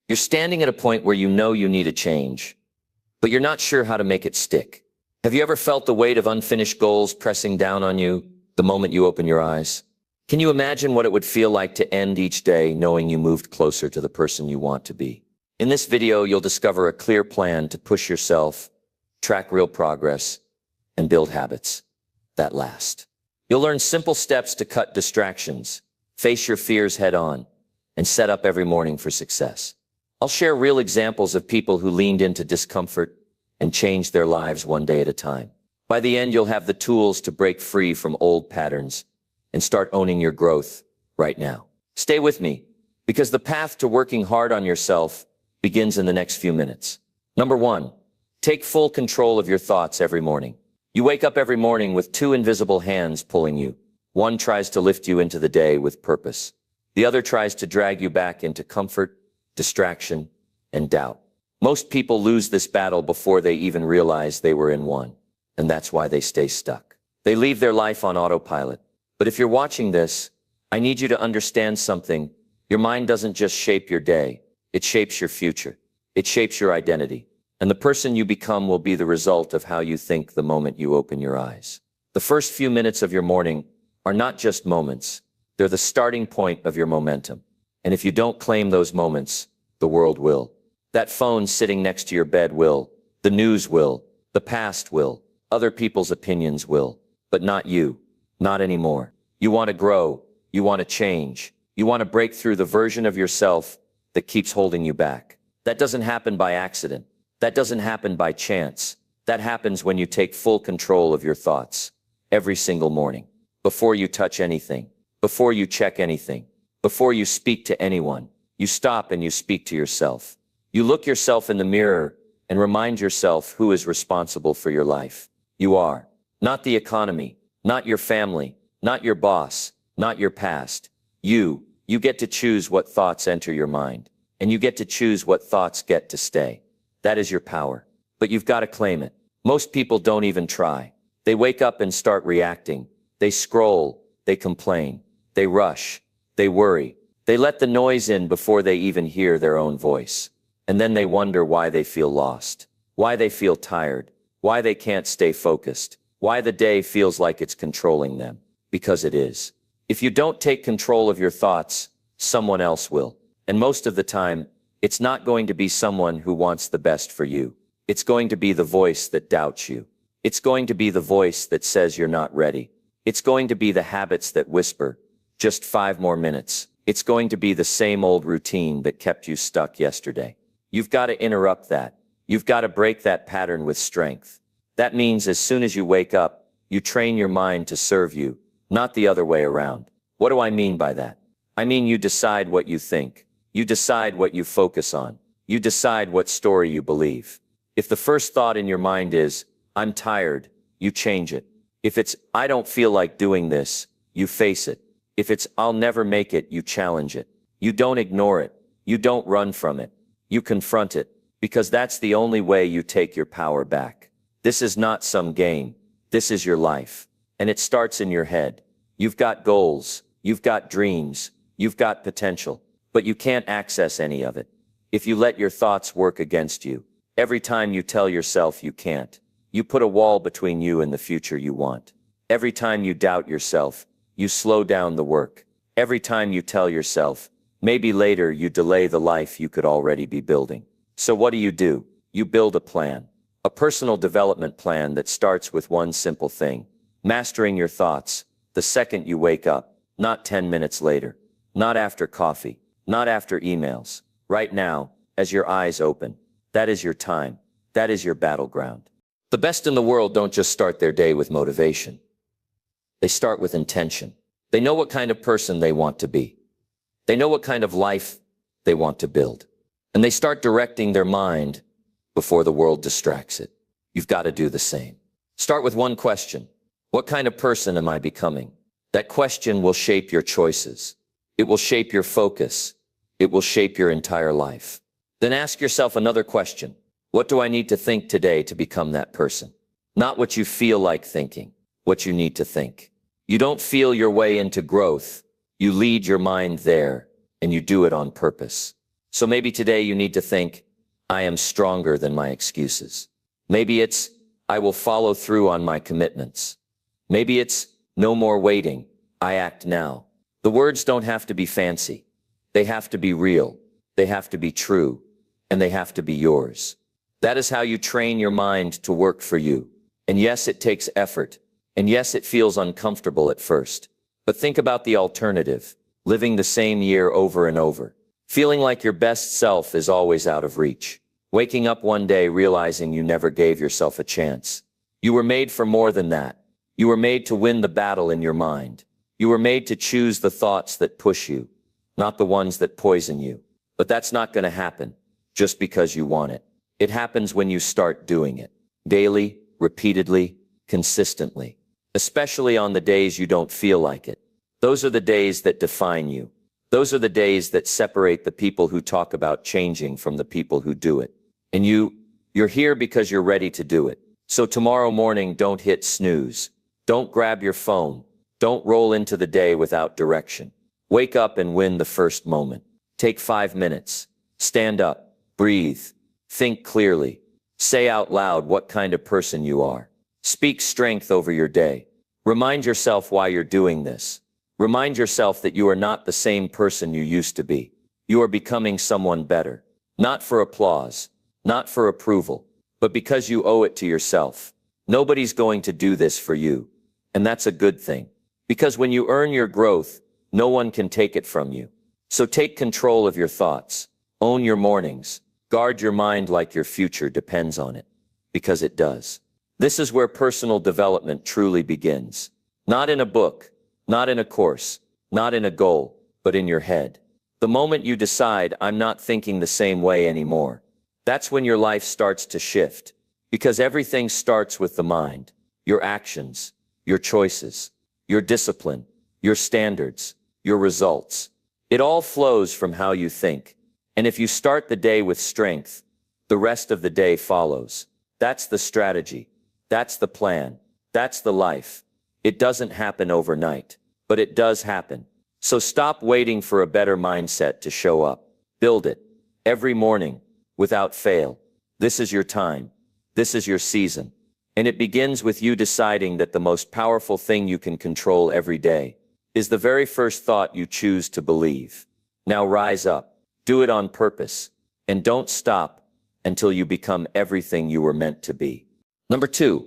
You're standing at a point where you know you need a change, but you're not sure how to make it stick. Have you ever felt the weight of unfinished goals pressing down on you the moment you open your eyes? Can you imagine what it would feel like to end each day knowing you moved closer to the person you want to be? In this video, you'll discover a clear plan to push yourself, track real progress, and build habits that last. You'll learn simple steps to cut distractions, face your fears head on, and set up every morning for success. I'll share real examples of people who leaned into discomfort and changed their lives one day at a time. By the end, you'll have the tools to break free from old patterns and start owning your growth right now. Stay with me, because the path to working hard on yourself begins in the next few minutes. Number 1, take full control of your thoughts every morning. You wake up every morning with 2 invisible hands pulling you. One tries to lift you into the day with purpose. The other tries to drag you back into comfort, distraction, and doubt. Most people lose this battle before they even realize they were in one, and that's why they stay stuck. They leave their life on autopilot. But if you're watching this, I need you to understand something. Your mind doesn't just shape your day, it shapes your future. It shapes your identity. And the person you become will be the result of how you think the moment you open your eyes. The first few minutes of your morning are not just moments, they're the starting point of your momentum. And if you don't claim those moments, the world will. That phone sitting next to your bed will. The news will. The past will. Other people's opinions will. But not you. Not anymore. You want to grow. You want to change. You want to break through the version of yourself that keeps holding you back. That doesn't happen by accident. That doesn't happen by chance. That happens when you take full control of your thoughts every single morning. Before you touch anything. Before you check anything. Before you speak to anyone, you stop and you speak to yourself. You look yourself in the mirror and remind yourself who is responsible for your life. You are. Not the economy, not your family, not your boss, not your past. You get to choose what thoughts enter your mind, and you get to choose what thoughts get to stay. That is your power. But you've got to claim it. Most people don't even try. They wake up and start reacting. They scroll, they complain, they rush. They worry. They let the noise in before they even hear their own voice. And then they wonder why they feel lost, why they feel tired, why they can't stay focused, why the day feels like it's controlling them. Because it is. If you don't take control of your thoughts, someone else will. And most of the time, it's not going to be someone who wants the best for you. It's going to be the voice that doubts you. It's going to be the voice that says you're not ready. It's going to be the habits that whisper, just 5 more minutes. It's going to be the same old routine that kept you stuck yesterday. You've got to interrupt that. You've got to break that pattern with strength. That means as soon as you wake up, you train your mind to serve you, not the other way around. What do I mean by that? I mean you decide what you think. You decide what you focus on. You decide what story you believe. If the first thought in your mind is, I'm tired, you change it. If it's, I don't feel like doing this, you face it. If it's, I'll never make it, you challenge it. You don't ignore it. You don't run from it. You confront it, because that's the only way you take your power back. This is not some game. This is your life. And it starts in your head. You've got goals. You've got dreams. You've got potential. But you can't access any of it if you let your thoughts work against you. Every time you tell yourself you can't, you put a wall between you and the future you want. Every time you doubt yourself, you slow down the work. Every time you tell yourself, maybe later, you delay the life you could already be building. So what do? You build a plan. A personal development plan that starts with one simple thing. Mastering your thoughts the second you wake up, not 10 minutes later. Not after coffee. Not after emails. Right now, as your eyes open. That is your time. That is your battleground. The best in the world don't just start their day with motivation. They start with intention. They know what kind of person they want to be. They know what kind of life they want to build. And they start directing their mind before the world distracts it. You've got to do the same. Start with one question. What kind of person am I becoming? That question will shape your choices. It will shape your focus. It will shape your entire life. Then ask yourself another question. What do I need to think today to become that person? Not what you feel like thinking, what you need to think. You don't feel your way into growth. You lead your mind there. and you do it on purpose. So maybe today you need to think, I am stronger than my excuses. Maybe it's, I will follow through on my commitments. Maybe it's, no more waiting, I act now. The words don't have to be fancy. They have to be real. They have to be true. And they have to be yours. That is how you train your mind to work for you. And yes, it takes effort. And yes, it feels uncomfortable at first. But think about the alternative, living the same year over and over. Feeling like your best self is always out of reach. Waking up one day realizing you never gave yourself a chance. You were made for more than that. You were made to win the battle in your mind. You were made to choose the thoughts that push you, not the ones that poison you. But that's not going to happen just because you want it. It happens when you start doing it. Daily, repeatedly, consistently. Especially on the days you don't feel like it. Those are the days that define you. Those are the days that separate the people who talk about changing from the people who do it. And you're here because you're ready to do it. So tomorrow morning, don't hit snooze. Don't grab your phone. Don't roll into the day without direction. Wake up and win the first moment. Take 5 minutes. Stand up. Breathe. Think clearly. Say out loud what kind of person you are. Speak strength over your day. Remind yourself why you're doing this. Remind yourself that you are not the same person you used to be. You are becoming someone better. Not for applause, not for approval, but because you owe it to yourself. Nobody's going to do this for you. And that's a good thing. Because when you earn your growth, no one can take it from you. So take control of your thoughts. Own your mornings. Guard your mind like your future depends on it. Because it does. This is where personal development truly begins. Not in a book. Not in a course, not in a goal, but in your head. The moment you decide, I'm not thinking the same way anymore, that's when your life starts to shift. Because everything starts with the mind, your actions, your choices, your discipline, your standards, your results. It all flows from how you think. And if you start the day with strength, the rest of the day follows. That's the strategy. That's the plan. That's the life. It doesn't happen overnight, but it does happen. So stop waiting for a better mindset to show up. Build it. Every morning, without fail. This is your time. This is your season. And it begins with you deciding that the most powerful thing you can control every day is the very first thought you choose to believe. Now rise up. Do it on purpose. And don't stop until you become everything you were meant to be. Number 2.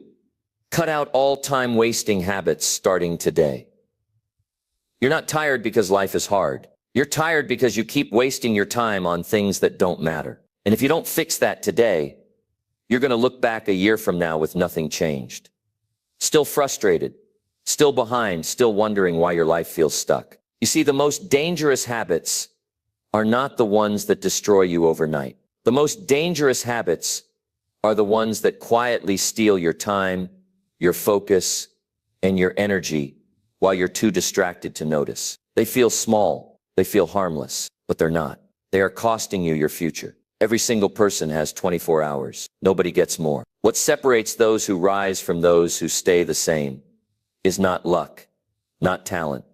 Cut out all time-wasting habits starting today. You're not tired because life is hard. You're tired because you keep wasting your time on things that don't matter. And if you don't fix that today, you're going to look back a year from now with nothing changed. Still frustrated, still behind, still wondering why your life feels stuck. You see, the most dangerous habits are not the ones that destroy you overnight. The most dangerous habits are the ones that quietly steal your time, your focus, and your energy while you're too distracted to notice. They feel small, they feel harmless, but they're not. They are costing you your future. Every single person has 24 hours. Nobody gets more. What separates those who rise from those who stay the same is not luck, not talent,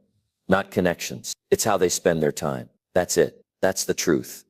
not connections. It's how they spend their time. That's it. That's the truth.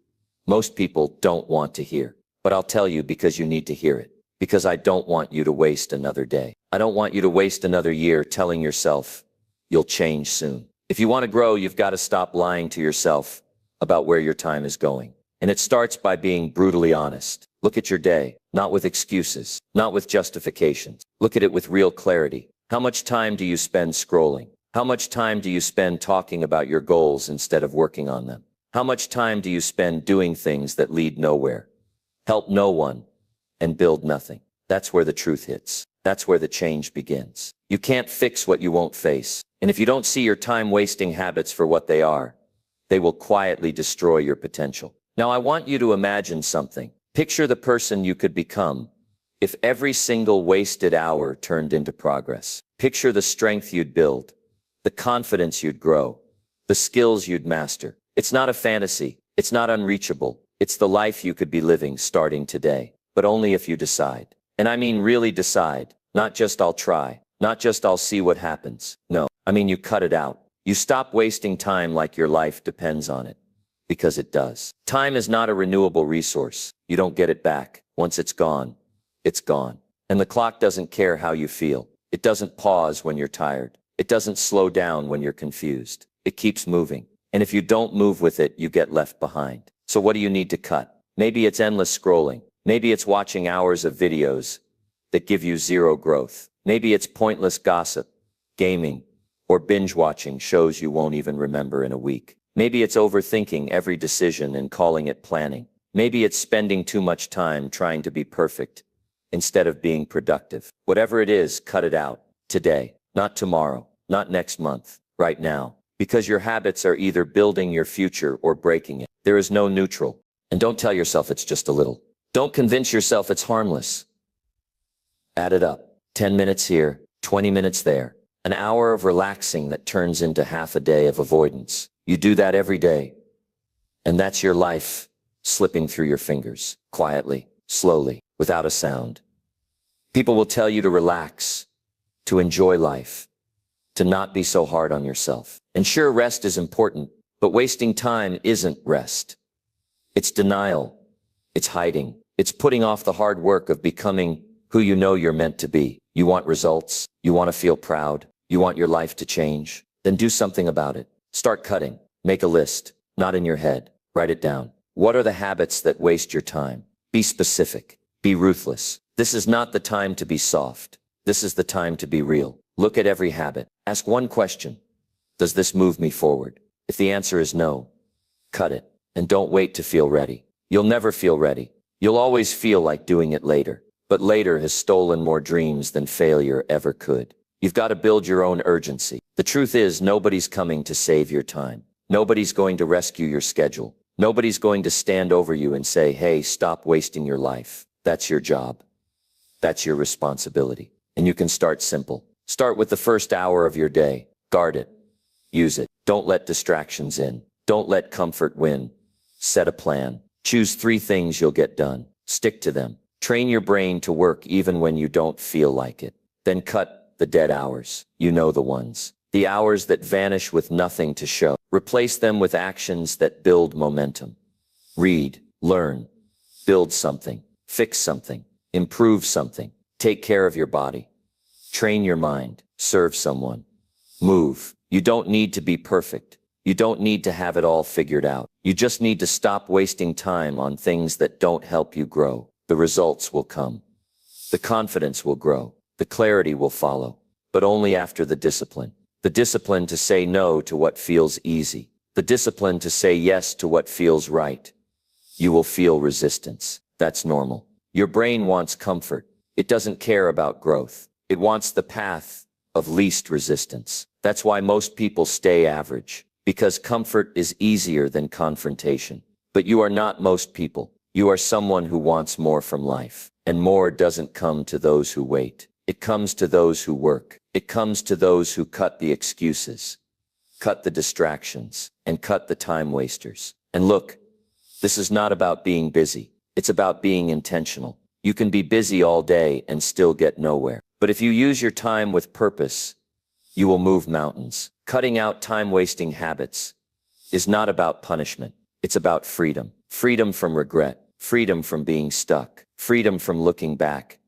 Most people don't want to hear, but I'll tell you because you need to hear it. Because I don't want you to waste another day. I don't want you to waste another year telling yourself you'll change soon. If you want to grow, you've got to stop lying to yourself about where your time is going. And it starts by being brutally honest. Look at your day, not with excuses, not with justifications. Look at it with real clarity. How much time do you spend scrolling? How much time do you spend talking about your goals instead of working on them? How much time do you spend doing things that lead nowhere, help no one, and build nothing? That's where the truth hits. That's where the change begins. You can't fix what you won't face. And if you don't see your time-wasting habits for what they are, they will quietly destroy your potential. Now, I want you to imagine something. Picture the person you could become if every single wasted hour turned into progress. Picture the strength you'd build, the confidence you'd grow, the skills you'd master. It's not a fantasy. It's not unreachable. It's the life you could be living starting today, but only if you decide. And I mean really decide, not just I'll try, not just I'll see what happens. No, I mean you cut it out. You stop wasting time like your life depends on it. because it does. Time is not a renewable resource. You don't get it back. Once it's gone, it's gone. And the clock doesn't care how you feel. It doesn't pause when you're tired. It doesn't slow down when you're confused. It keeps moving. And if you don't move with it, you get left behind. So what do you need to cut? Maybe it's endless scrolling. Maybe it's watching hours of videos that give you zero growth. Maybe it's pointless gossip, gaming, or binge watching shows you won't even remember in a week. Maybe it's overthinking every decision and calling it planning. Maybe it's spending too much time trying to be perfect instead of being productive. Whatever it is, cut it out. Today, not tomorrow, not next month, right now. Because your habits are either building your future or breaking it. There is no neutral. And don't tell yourself it's just a little. Don't convince yourself it's harmless. Add it up. 10 minutes here, 20 minutes there. An hour of relaxing that turns into half a day of avoidance. You do that every day. And that's your life slipping through your fingers, quietly, slowly, without a sound. People will tell you to relax, to enjoy life, to not be so hard on yourself. And sure, rest is important, but wasting time isn't rest. It's denial. It's hiding. It's putting off the hard work of becoming who you know you're meant to be. You want results. You want to feel proud. You want your life to change. Then do something about it. Start cutting. Make a list. Not in your head. Write it down. What are the habits that waste your time? Be specific. Be ruthless. This is not the time to be soft. This is the time to be real. Look at every habit. Ask one question. Does this move me forward? If the answer is no, cut it. And don't wait to feel ready. You'll never feel ready. You'll always feel like doing it later. But later has stolen more dreams than failure ever could. You've got to build your own urgency. The truth is, nobody's coming to save your time. Nobody's going to rescue your schedule. Nobody's going to stand over you and say, hey, stop wasting your life. That's your job. That's your responsibility. And you can start simple. Start with the first hour of your day. Guard it. Use it. Don't let distractions in. Don't let comfort win. Set a plan. Choose 3 things you'll get done. Stick to them. Train your brain to work even when you don't feel like it. Then cut the dead hours. You know the ones. The hours that vanish with nothing to show. Replace them with actions that build momentum. Read, learn, build something, fix something, improve something. Take care of your body. Train your mind. Serve someone. Move. You don't need to be perfect. You don't need to have it all figured out. You just need to stop wasting time on things that don't help you grow. The results will come. The confidence will grow. The clarity will follow. But only after the discipline. The discipline to say no to what feels easy. The discipline to say yes to what feels right. You will feel resistance. That's normal. Your brain wants comfort. It doesn't care about growth. It wants the path of least resistance. That's why most people stay average. Because comfort is easier than confrontation. But you are not most people. You are someone who wants more from life. And more doesn't come to those who wait. It comes to those who work. It comes to those who cut the excuses, cut the distractions, and cut the time wasters. And look, this is not about being busy. It's about being intentional. You can be busy all day and still get nowhere. But if you use your time with purpose, you will move mountains. Cutting out time-wasting habits is not about punishment. It's about freedom. Freedom from regret. Freedom from being stuck. Freedom from looking back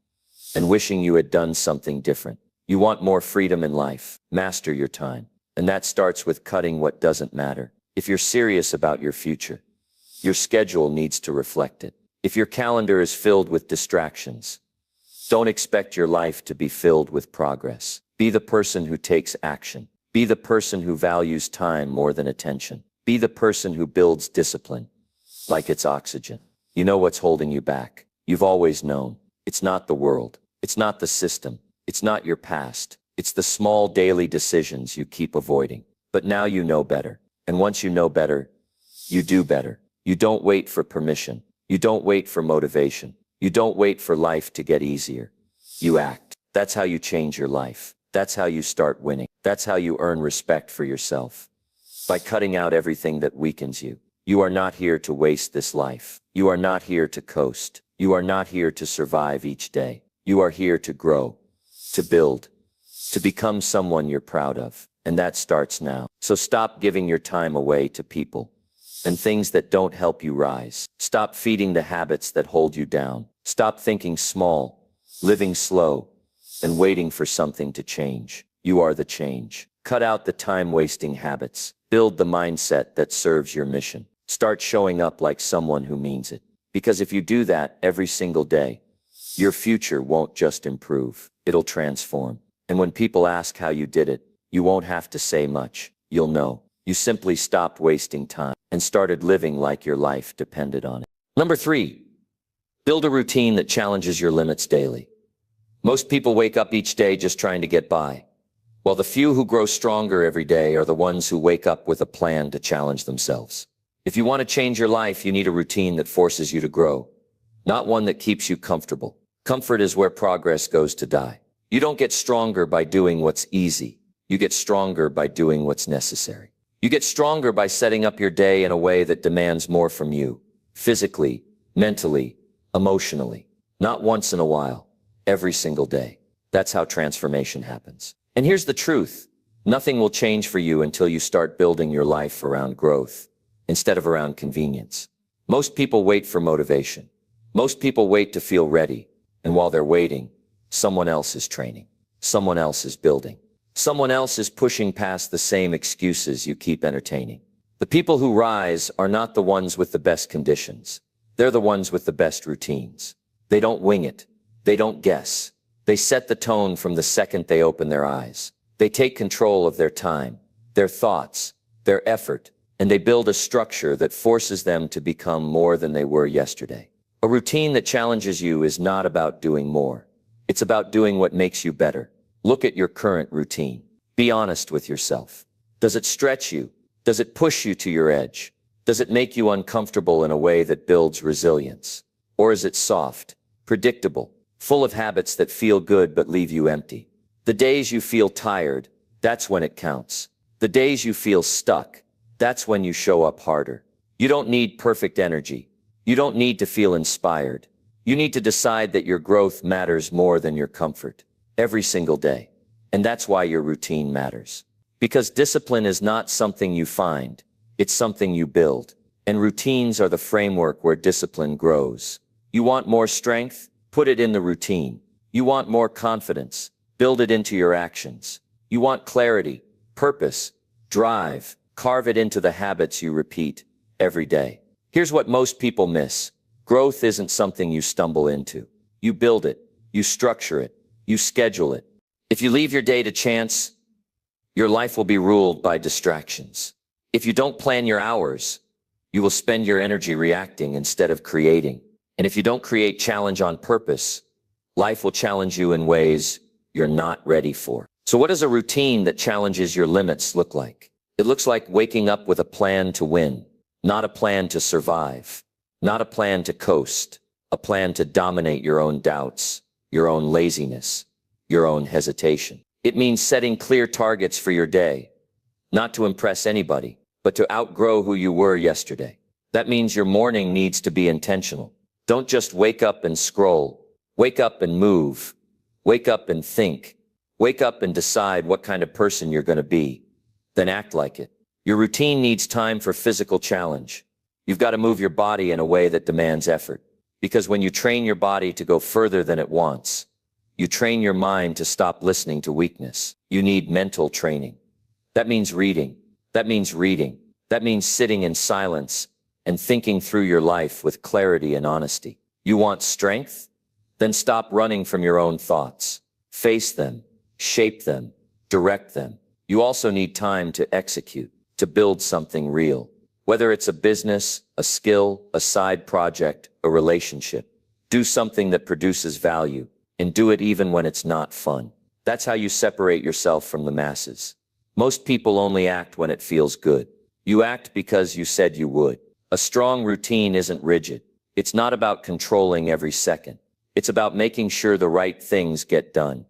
and wishing you had done something different. You want more freedom in life. Master your time. And that starts with cutting what doesn't matter. If you're serious about your future, your schedule needs to reflect it. If your calendar is filled with distractions, don't expect your life to be filled with progress. Be the person who takes action. Be the person who values time more than attention. Be the person who builds discipline like it's oxygen. You know what's holding you back. You've always known. It's not the world. It's not the system. It's not your past. It's the small daily decisions you keep avoiding. But now you know better. And once you know better, you do better. You don't wait for permission. You don't wait for motivation. You don't wait for life to get easier. You act. That's how you change your life. That's how you start winning. That's how you earn respect for yourself. By cutting out everything that weakens you. You are not here to waste this life. You are not here to coast. You are not here to survive each day. You are here to grow, to build, to become someone you're proud of. And that starts now. So stop giving your time away to people and things that don't help you rise. Stop feeding the habits that hold you down. Stop thinking small, living slow, and waiting for something to change. You are the change. Cut out the time-wasting habits. Build the mindset that serves your mission. Start showing up like someone who means it. Because if you do that every single day, your future won't just improve, it'll transform. And when people ask how you did it, you won't have to say much. You'll know. You simply stopped wasting time and started living like your life depended on it. Number 3, build a routine that challenges your limits daily. Most people wake up each day just trying to get by, while the few who grow stronger every day are the ones who wake up with a plan to challenge themselves. If you want to change your life, you need a routine that forces you to grow, not one that keeps you comfortable. Comfort is where progress goes to die. You don't get stronger by doing what's easy. You get stronger by doing what's necessary. You get stronger by setting up your day in a way that demands more from you, physically, mentally, emotionally, not once in a while, every single day. That's how transformation happens. And here's the truth. Nothing will change for you until you start building your life around growth instead of around convenience. Most people wait for motivation. Most people wait to feel ready. And while they're waiting, someone else is training. Someone else is building. Someone else is pushing past the same excuses you keep entertaining. The people who rise are not the ones with the best conditions. They're the ones with the best routines. They don't wing it. They don't guess. They set the tone from the second they open their eyes. They take control of their time, their thoughts, their effort, and they build a structure that forces them to become more than they were yesterday. A routine that challenges you is not about doing more. It's about doing what makes you better. Look at your current routine. Be honest with yourself. Does it stretch you? Does it push you to your edge? Does it make you uncomfortable in a way that builds resilience? Or is it soft, predictable, full of habits that feel good but leave you empty? The days you feel tired, that's when it counts. The days you feel stuck, that's when you show up harder. You don't need perfect energy. You don't need to feel inspired. You need to decide that your growth matters more than your comfort every single day. And that's why your routine matters. Because discipline is not something you find, it's something you build. And routines are the framework where discipline grows. You want more strength? Put it in the routine. You want more confidence? Build it into your actions. You want clarity, purpose, drive? Carve it into the habits you repeat every day. Here's what most people miss. Growth isn't something you stumble into. You build it, you structure it, you schedule it. If you leave your day to chance, your life will be ruled by distractions. If you don't plan your hours, you will spend your energy reacting instead of creating. And if you don't create challenge on purpose, life will challenge you in ways you're not ready for. So what does a routine that challenges your limits look like? It looks like waking up with a plan to win, not a plan to survive, not a plan to coast, a plan to dominate your own doubts, your own laziness, your own hesitation. It means setting clear targets for your day, not to impress anybody, but to outgrow who you were yesterday. That means your morning needs to be intentional. Don't just wake up and scroll. Wake up and move. Wake up and think. Wake up and decide what kind of person you're going to be. Then act like it. Your routine needs time for physical challenge. You've got to move your body in a way that demands effort. Because when you train your body to go further than it wants, you train your mind to stop listening to weakness. You need mental training. That means reading. That means reading. That means sitting in silence and thinking through your life with clarity and honesty. You want strength? Then stop running from your own thoughts. Face them, shape them, direct them. You also need time to execute, to build something real. Whether it's a business, a skill, a side project, a relationship, do something that produces value, and do it even when it's not fun. That's how you separate yourself from the masses. Most people only act when it feels good. You act because you said you would. A strong routine isn't rigid. It's not about controlling every second. It's about making sure the right things get done,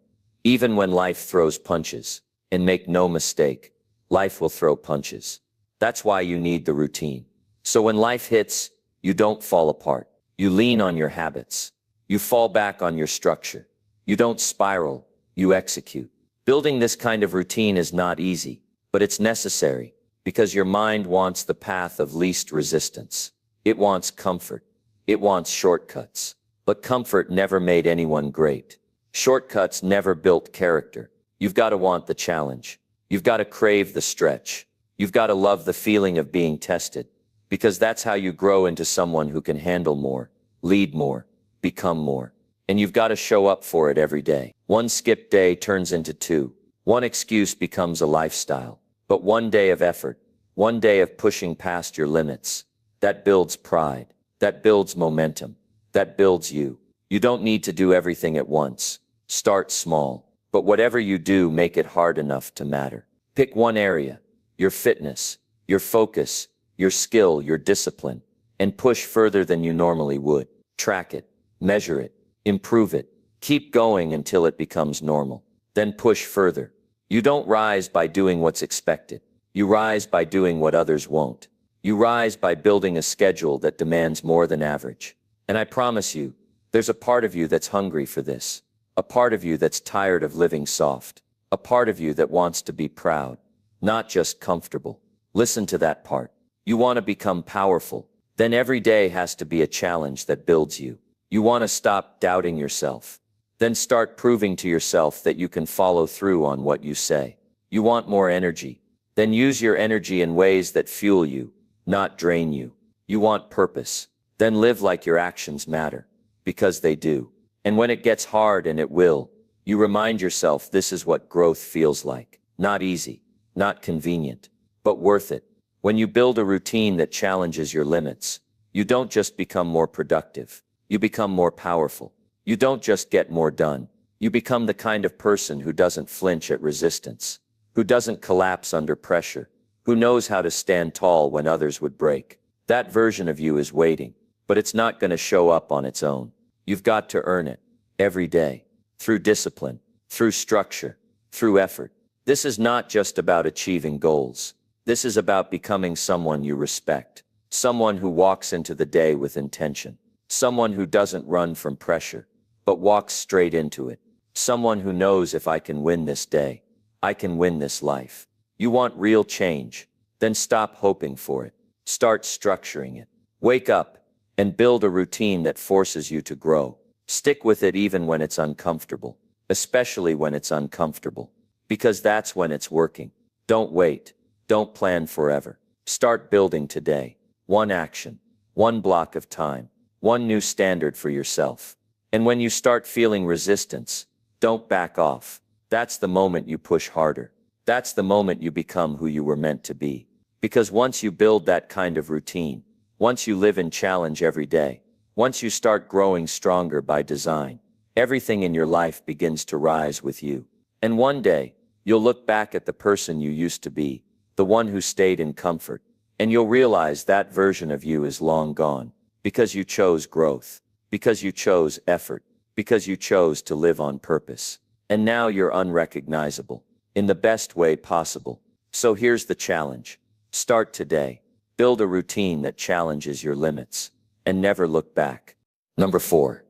even when life throws punches. And make no mistake, life will throw punches. That's why you need the routine. So when life hits, you don't fall apart. You lean on your habits. You fall back on your structure. You don't spiral, you execute. Building this kind of routine is not easy, but it's necessary. Because your mind wants the path of least resistance. It wants comfort. It wants shortcuts. But comfort never made anyone great. Shortcuts never built character. You've got to want the challenge. You've got to crave the stretch. You've got to love the feeling of being tested. Because that's how you grow into someone who can handle more, lead more, become more. And you've got to show up for it every day. One skipped day turns into two. One excuse becomes a lifestyle. But one day of effort, one day of pushing past your limits, that builds pride, that builds momentum, that builds you. You don't need to do everything at once. Start small. But whatever you do, make it hard enough to matter. Pick one area, your fitness, your focus, your skill, your discipline, and push further than you normally would. Track it, measure it, improve it. Keep going until it becomes normal. Then push further. You don't rise by doing what's expected. You rise by doing what others won't. You rise by building a schedule that demands more than average. And I promise you, there's a part of you that's hungry for this. A part of you that's tired of living soft. A part of you that wants to be proud, not just comfortable. Listen to that part. You want to become powerful. Then every day has to be a challenge that builds you. You want to stop doubting yourself. Then start proving to yourself that you can follow through on what you say. You want more energy. Then use your energy in ways that fuel you, not drain you. You want purpose. Then live like your actions matter, because they do. And when it gets hard, and it will, you remind yourself this is what growth feels like. Not easy, not convenient, but worth it. When you build a routine that challenges your limits, you don't just become more productive. You become more powerful. You don't just get more done. You become the kind of person who doesn't flinch at resistance, who doesn't collapse under pressure, who knows how to stand tall when others would break. That version of you is waiting, but it's not going to show up on its own. You've got to earn it every day, through discipline, through structure, through effort. This is not just about achieving goals. This is about becoming someone you respect, someone who walks into the day with intention, someone who doesn't run from pressure, but walks straight into it. Someone who knows, if I can win this day, I can win this life. You want real change? Then stop hoping for it. Start structuring it. Wake up and build a routine that forces you to grow. Stick with it even when it's uncomfortable, especially when it's uncomfortable, because that's when it's working. Don't wait. Don't plan forever. Start building today. One action, one block of time, one new standard for yourself. And when you start feeling resistance, don't back off. That's the moment you push harder. That's the moment you become who you were meant to be. Because once you build that kind of routine, once you live in challenge every day, once you start growing stronger by design, everything in your life begins to rise with you. And one day, you'll look back at the person you used to be, the one who stayed in comfort, and you'll realize that version of you is long gone, because you chose growth. Because you chose effort, because you chose to live on purpose. And now you're unrecognizable, in the best way possible. So here's the challenge. Start today. Build a routine that challenges your limits, and never look back. Number 4.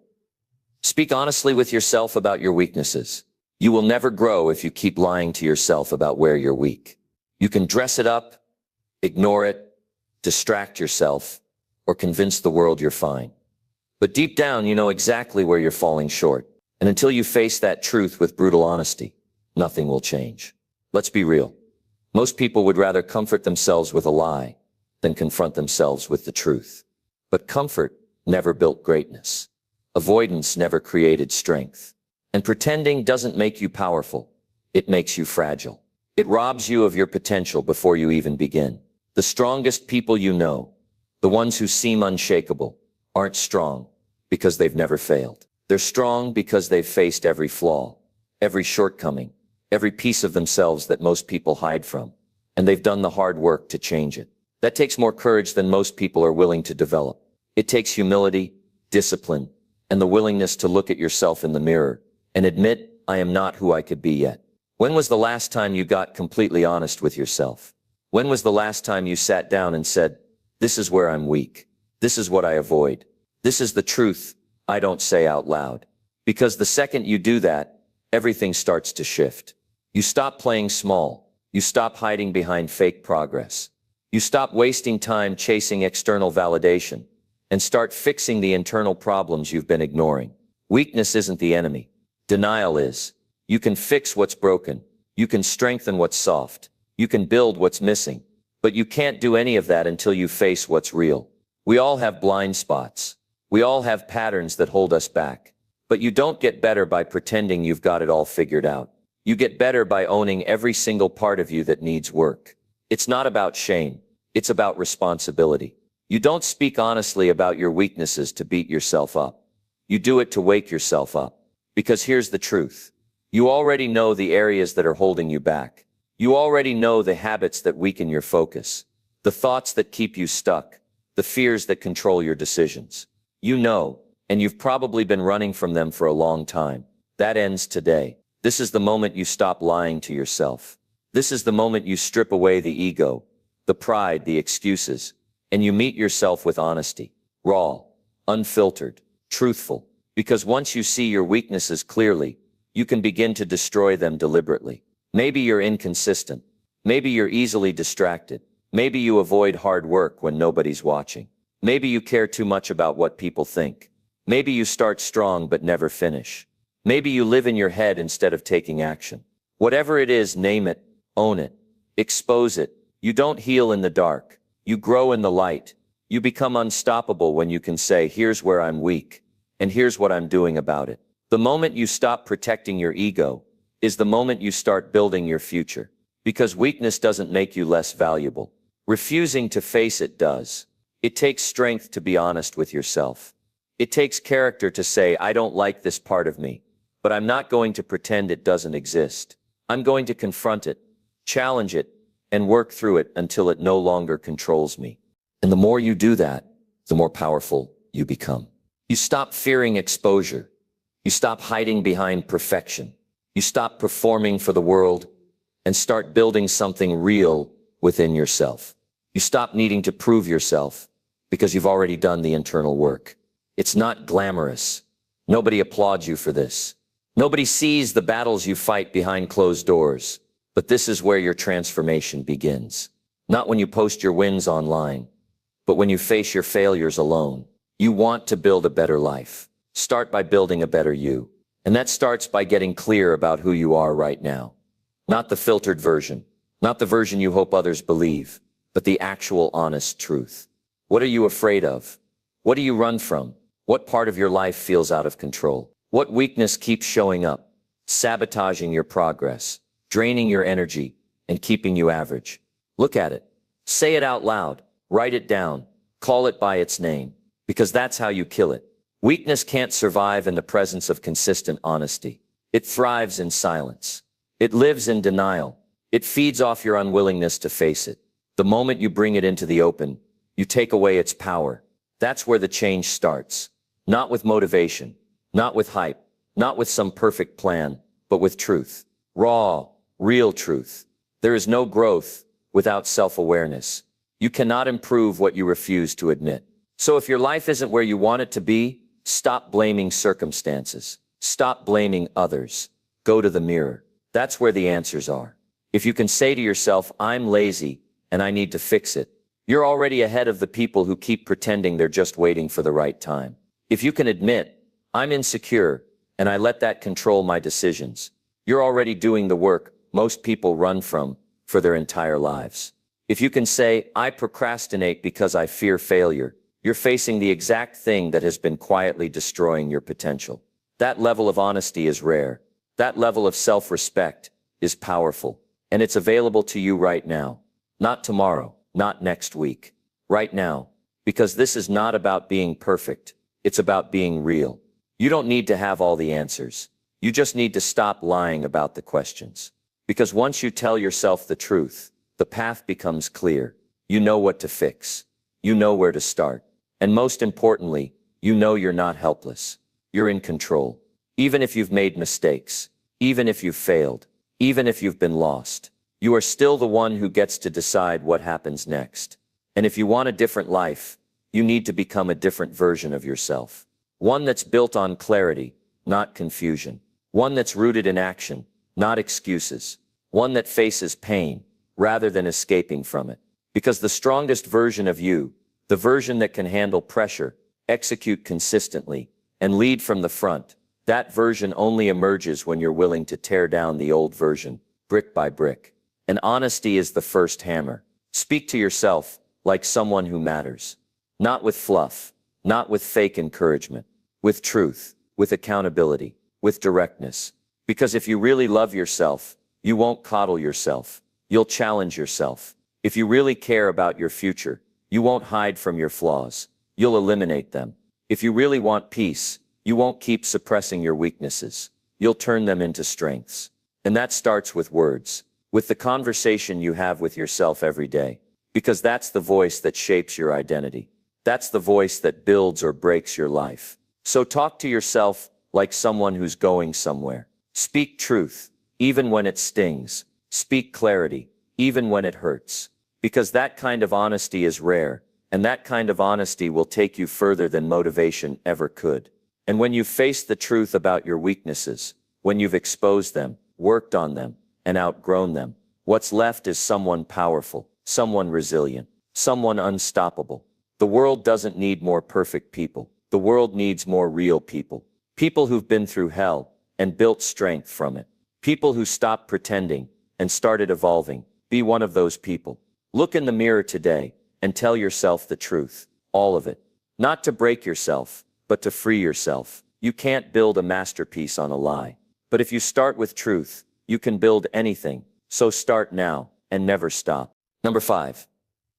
Speak honestly with yourself about your weaknesses. You will never grow if you keep lying to yourself about where you're weak. You can dress it up, ignore it, distract yourself, or convince the world you're fine. But deep down, you know exactly where you're falling short. And until you face that truth with brutal honesty, nothing will change. Let's be real. Most people would rather comfort themselves with a lie than confront themselves with the truth. But comfort never built greatness. Avoidance never created strength. And pretending doesn't make you powerful. It makes you fragile. It robs you of your potential before you even begin. The strongest people you know, the ones who seem unshakable, aren't strong because they've never failed. They're strong because they've faced every flaw, every shortcoming, every piece of themselves that most people hide from, and they've done the hard work to change it. That takes more courage than most people are willing to develop. It takes humility, discipline, and the willingness to look at yourself in the mirror and admit, I am not who I could be yet. When was the last time you got completely honest with yourself? When was the last time you sat down and said, this is where I'm weak. This is what I avoid. This is the truth I don't say out loud. Because the second you do that, everything starts to shift. You stop playing small. You stop hiding behind fake progress. You stop wasting time chasing external validation and start fixing the internal problems you've been ignoring. Weakness isn't the enemy. Denial is. You can fix what's broken. You can strengthen what's soft. You can build what's missing. But you can't do any of that until you face what's real. We all have blind spots. We all have patterns that hold us back. But you don't get better by pretending you've got it all figured out. You get better by owning every single part of you that needs work. It's not about shame. It's about responsibility. You don't speak honestly about your weaknesses to beat yourself up. You do it to wake yourself up. Because here's the truth. You already know the areas that are holding you back. You already know the habits that weaken your focus, the thoughts that keep you stuck, the fears that control your decisions. You know, and you've probably been running from them for a long time. That ends today. This is the moment you stop lying to yourself. This is the moment you strip away the ego, the pride, the excuses, and you meet yourself with honesty, raw, unfiltered, truthful. Because once you see your weaknesses clearly, you can begin to destroy them deliberately. Maybe you're inconsistent. Maybe you're easily distracted. Maybe you avoid hard work when nobody's watching. Maybe you care too much about what people think. Maybe you start strong but never finish. Maybe you live in your head instead of taking action. Whatever it is, name it, own it, expose it. You don't heal in the dark. You grow in the light. You become unstoppable when you can say, here's where I'm weak, and here's what I'm doing about it. The moment you stop protecting your ego is the moment you start building your future. Because weakness doesn't make you less valuable. Refusing to face it does. It takes strength to be honest with yourself. It takes character to say, I don't like this part of me, but I'm not going to pretend it doesn't exist. I'm going to confront it, challenge it, and work through it until it no longer controls me. And the more you do that, the more powerful you become. You stop fearing exposure. You stop hiding behind perfection. You stop performing for the world and start building something real within yourself. You stop needing to prove yourself because you've already done the internal work. It's not glamorous. Nobody applauds you for this. Nobody sees the battles you fight behind closed doors. But this is where your transformation begins. Not when you post your wins online, but when you face your failures alone. You want to build a better life. Start by building a better you. And that starts by getting clear about who you are right now. Not the filtered version, not the version you hope others believe, but the actual honest truth. What are you afraid of? What do you run from? What part of your life feels out of control? What weakness keeps showing up, sabotaging your progress, draining your energy, and keeping you average? Look at it. Say it out loud. Write it down. Call it by its name, because that's how you kill it. Weakness can't survive in the presence of consistent honesty. It thrives in silence. It lives in denial. It feeds off your unwillingness to face it. The moment you bring it into the open, you take away its power. That's where the change starts. Not with motivation, not with hype, not with some perfect plan, but with truth. Raw, real truth. There is no growth without self-awareness. You cannot improve what you refuse to admit. So if your life isn't where you want it to be, stop blaming circumstances. Stop blaming others. Go to the mirror. That's where the answers are. If you can say to yourself, I'm lazy and I need to fix it, you're already ahead of the people who keep pretending they're just waiting for the right time. If you can admit, I'm insecure and I let that control my decisions, you're already doing the work most people run from for their entire lives. If you can say, I procrastinate because I fear failure, you're facing the exact thing that has been quietly destroying your potential. That level of honesty is rare. That level of self-respect is powerful. And it's available to you right now. Not tomorrow, not next week. Right now. Because this is not about being perfect. It's about being real. You don't need to have all the answers. You just need to stop lying about the questions. Because once you tell yourself the truth, the path becomes clear. You know what to fix. You know where to start. And most importantly, you know you're not helpless. You're in control. Even if you've made mistakes, even if you've failed, even if you've been lost, you are still the one who gets to decide what happens next. And if you want a different life, you need to become a different version of yourself. One that's built on clarity, not confusion. One that's rooted in action, not excuses. one that faces pain rather than escaping from it. Because the strongest version of you, the version that can handle pressure, execute consistently, and lead from the front, that version only emerges when you're willing to tear down the old version, brick by brick. And honesty is the first hammer. Speak to yourself like someone who matters. Not with fluff, not with fake encouragement, with truth, with accountability, with directness. Because if you really love yourself, you won't coddle yourself. You'll challenge yourself. If you really care about your future, you won't hide from your flaws. You'll eliminate them. If you really want peace, you won't keep suppressing your weaknesses. You'll turn them into strengths. And that starts with words, with the conversation you have with yourself every day. Because that's the voice that shapes your identity. That's the voice that builds or breaks your life. So talk to yourself like someone who's going somewhere. Speak truth, even when it stings. Speak clarity, even when it hurts. Because that kind of honesty is rare, and that kind of honesty will take you further than motivation ever could. And when you've faced the truth about your weaknesses, when you've exposed them, worked on them, and outgrown them, what's left is someone powerful, someone resilient, someone unstoppable. The world doesn't need more perfect people. The world needs more real people. People who've been through hell and built strength from it. People who stopped pretending and started evolving. Be one of those people. Look in the mirror today and tell yourself the truth, all of it. Not to break yourself, but to free yourself. You can't build a masterpiece on a lie. But if you start with truth, you can build anything. So start now and never stop. Number 5.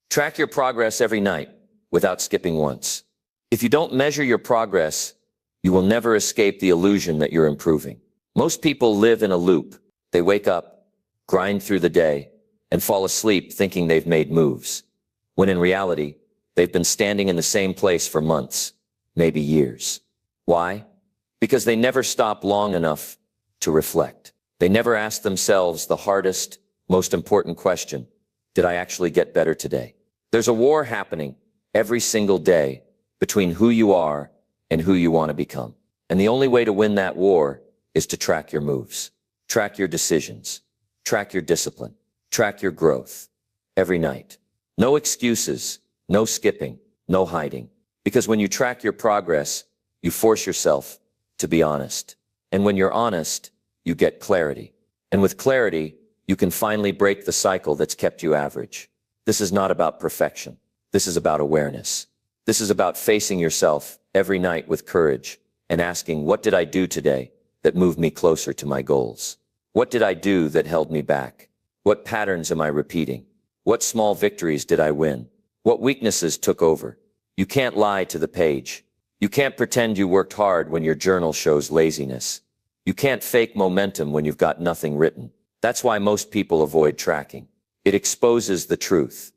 Track your progress every night without skipping once. If you don't measure your progress, you will never escape the illusion that you're improving. Most people live in a loop. They wake up, grind through the day, and fall asleep thinking they've made moves, when in reality, they've been standing in the same place for months, maybe years. Why? Because they never stop long enough to reflect. They never ask themselves the hardest, most important question: did I actually get better today? There's a war happening every single day between who you are and who you want to become. And the only way to win that war is to track your moves, track your decisions, track your discipline, track your growth every night. No excuses, no skipping, no hiding. Because when you track your progress, you force yourself to be honest. And when you're honest, you get clarity. And with clarity, you can finally break the cycle that's kept you average. This is not about perfection. This is about awareness. This is about facing yourself every night with courage and asking, what did I do today that moved me closer to my goals? What did I do that held me back? What patterns am I repeating? What small victories did I win? What weaknesses took over? You can't lie to the page. You can't pretend you worked hard when your journal shows laziness. You can't fake momentum when you've got nothing written. That's why most people avoid tracking. It exposes the truth.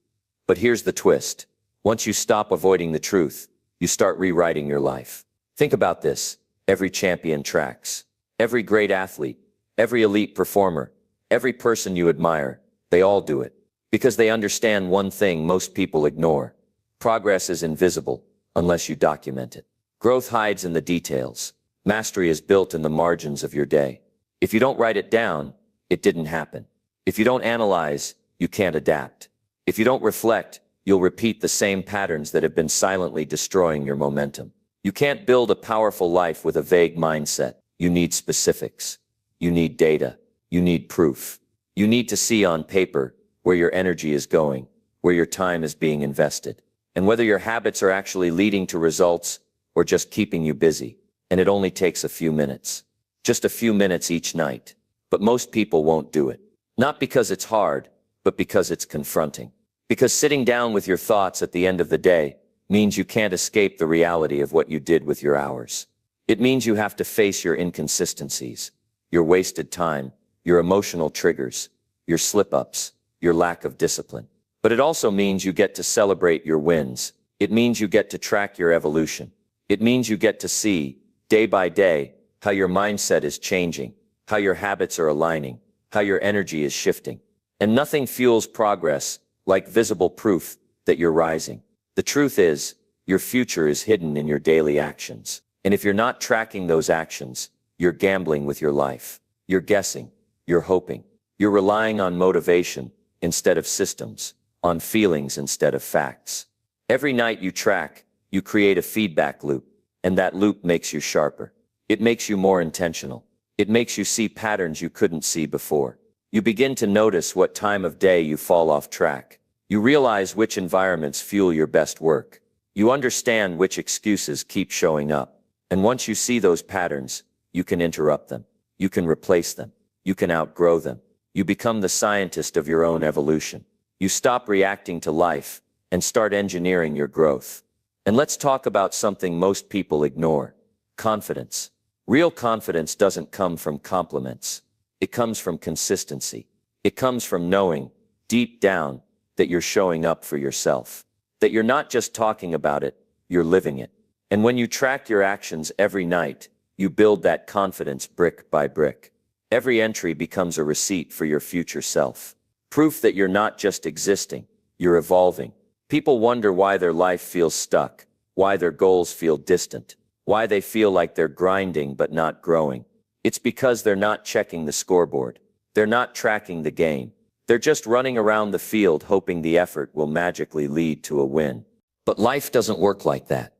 But here's the twist. Once you stop avoiding the truth, you start rewriting your life. Think about this. Every champion tracks. Every great athlete, every elite performer, every person you admire, they all do it. Because they understand one thing most people ignore. Progress is invisible unless you document it. Growth hides in the details. Mastery is built in the margins of your day. If you don't write it down, it didn't happen. If you don't analyze, you can't adapt. If you don't reflect, you'll repeat the same patterns that have been silently destroying your momentum. You can't build a powerful life with a vague mindset. You need specifics. You need data. You need proof. You need to see on paper where your energy is going, where your time is being invested, and whether your habits are actually leading to results or just keeping you busy. And it only takes a few minutes. Just a few minutes each night. But most people won't do it. Not because it's hard, but because it's confronting. Because sitting down with your thoughts at the end of the day means you can't escape the reality of what you did with your hours. It means you have to face your inconsistencies, your wasted time, your emotional triggers, your slip-ups, your lack of discipline. But it also means you get to celebrate your wins. It means you get to track your evolution. It means you get to see, day by day, how your mindset is changing, how your habits are aligning, how your energy is shifting. And nothing fuels progress like visible proof that you're rising. The truth is, your future is hidden in your daily actions. And if you're not tracking those actions, you're gambling with your life. You're guessing. You're hoping. You're relying on motivation instead of systems, on feelings instead of facts. Every night you track, you create a feedback loop, and that loop makes you sharper. It makes you more intentional. It makes you see patterns you couldn't see before. You begin to notice what time of day you fall off track. You realize which environments fuel your best work. You understand which excuses keep showing up. And once you see those patterns, you can interrupt them. You can replace them. You can outgrow them. You become the scientist of your own evolution. You stop reacting to life and start engineering your growth. And let's talk about something most people ignore: confidence. Real confidence doesn't come from compliments. It comes from consistency. It comes from knowing, deep down, that you're showing up for yourself. That you're not just talking about it, you're living it. And when you track your actions every night, you build that confidence brick by brick. Every entry becomes a receipt for your future self. Proof that you're not just existing, you're evolving. People wonder why their life feels stuck, why their goals feel distant, why they feel like they're grinding but not growing. It's because they're not checking the scoreboard. They're not tracking the game. They're just running around the field hoping the effort will magically lead to a win. But life doesn't work like that.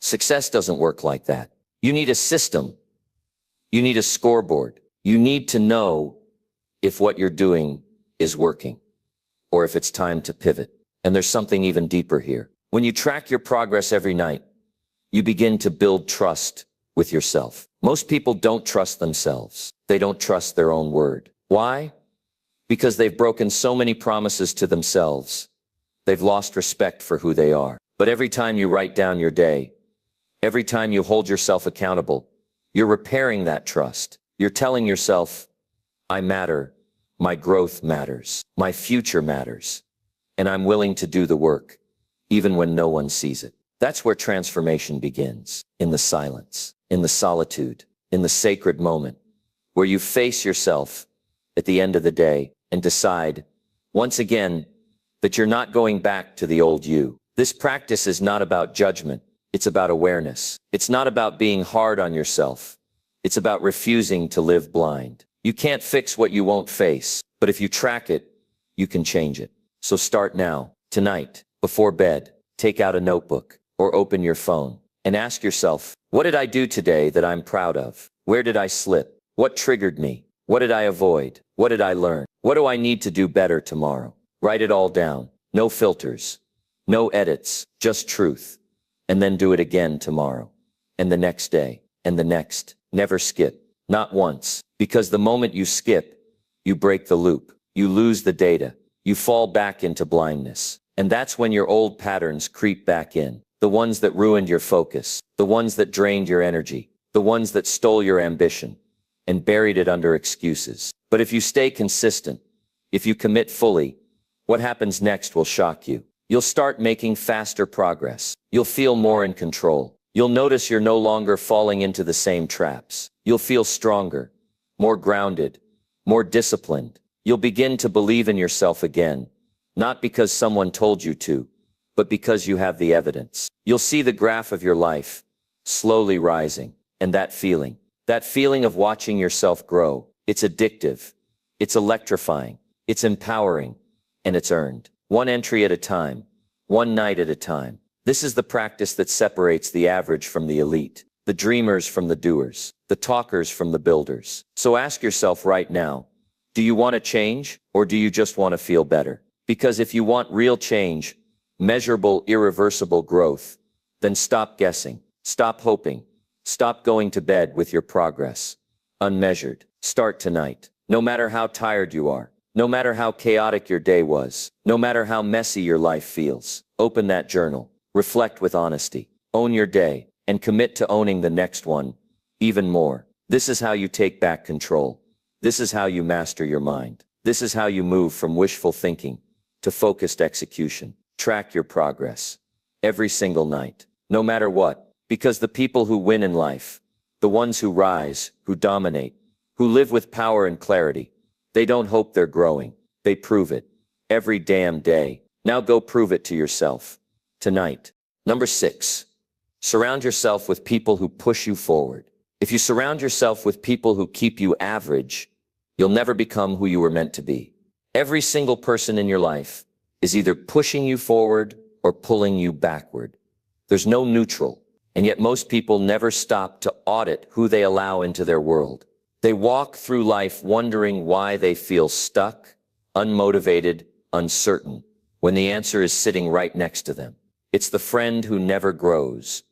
Success doesn't work like that. You need a system. You need a scoreboard. You need to know if what you're doing is working, or if it's time to pivot. And there's something even deeper here. When you track your progress every night, you begin to build trust with yourself. Most people don't trust themselves. They don't trust their own word. Why? Because they've broken so many promises to themselves. They've lost respect for who they are. But every time you write down your day, every time you hold yourself accountable, you're repairing that trust. You're telling yourself, I matter, my growth matters, my future matters, and I'm willing to do the work, even when no one sees it. That's where transformation begins, in the silence, in the solitude, in the sacred moment, where you face yourself at the end of the day and decide, once again, that you're not going back to the old you. This practice is not about judgment. It's about awareness. It's not about being hard on yourself. It's about refusing to live blind. You can't fix what you won't face, but if you track it, you can change it. So start now, tonight, before bed. Take out a notebook or open your phone and ask yourself, what did I do today that I'm proud of? Where did I slip? What triggered me? What did I avoid? What did I learn? What do I need to do better tomorrow? Write it all down. No filters, no edits, just truth. And then do it again tomorrow, and the next day, and the next. Never skip, not once, because the moment you skip, you break the loop, you lose the data, you fall back into blindness. And that's when your old patterns creep back in, the ones that ruined your focus, the ones that drained your energy, the ones that stole your ambition and buried it under excuses. But if you stay consistent, if you commit fully, what happens next will shock you. You'll start making faster progress. You'll feel more in control. You'll notice you're no longer falling into the same traps. You'll feel stronger, more grounded, more disciplined. You'll begin to believe in yourself again, not because someone told you to, but because you have the evidence. You'll see the graph of your life slowly rising, and that feeling of watching yourself grow, it's addictive, it's electrifying, it's empowering, and it's earned. One entry at a time, one night at a time. This is the practice that separates the average from the elite, the dreamers from the doers, the talkers from the builders. So ask yourself right now, do you want to change, or do you just want to feel better? Because if you want real change, measurable, irreversible growth, then stop guessing, stop hoping, stop going to bed with your progress unmeasured. Start tonight. No matter how tired you are, no matter how chaotic your day was, no matter how messy your life feels, open that journal, reflect with honesty, own your day, and commit to owning the next one even more. This is how you take back control. This is how you master your mind. This is how you move from wishful thinking to focused execution. Track your progress every single night, no matter what, because the people who win in life, the ones who rise, who dominate, who live with power and clarity, they don't hope they're growing. They prove it every damn day. Now go prove it to yourself tonight. Number 6, surround yourself with people who push you forward. If you surround yourself with people who keep you average, You'll never become who you were meant to be. Every single person in your life is either pushing you forward or pulling you backward. There's no neutral, and yet most people never stop to audit who they allow into their world. They walk through life wondering why they feel stuck, unmotivated, uncertain, when the answer is sitting right next to them. It's the friend who never grows.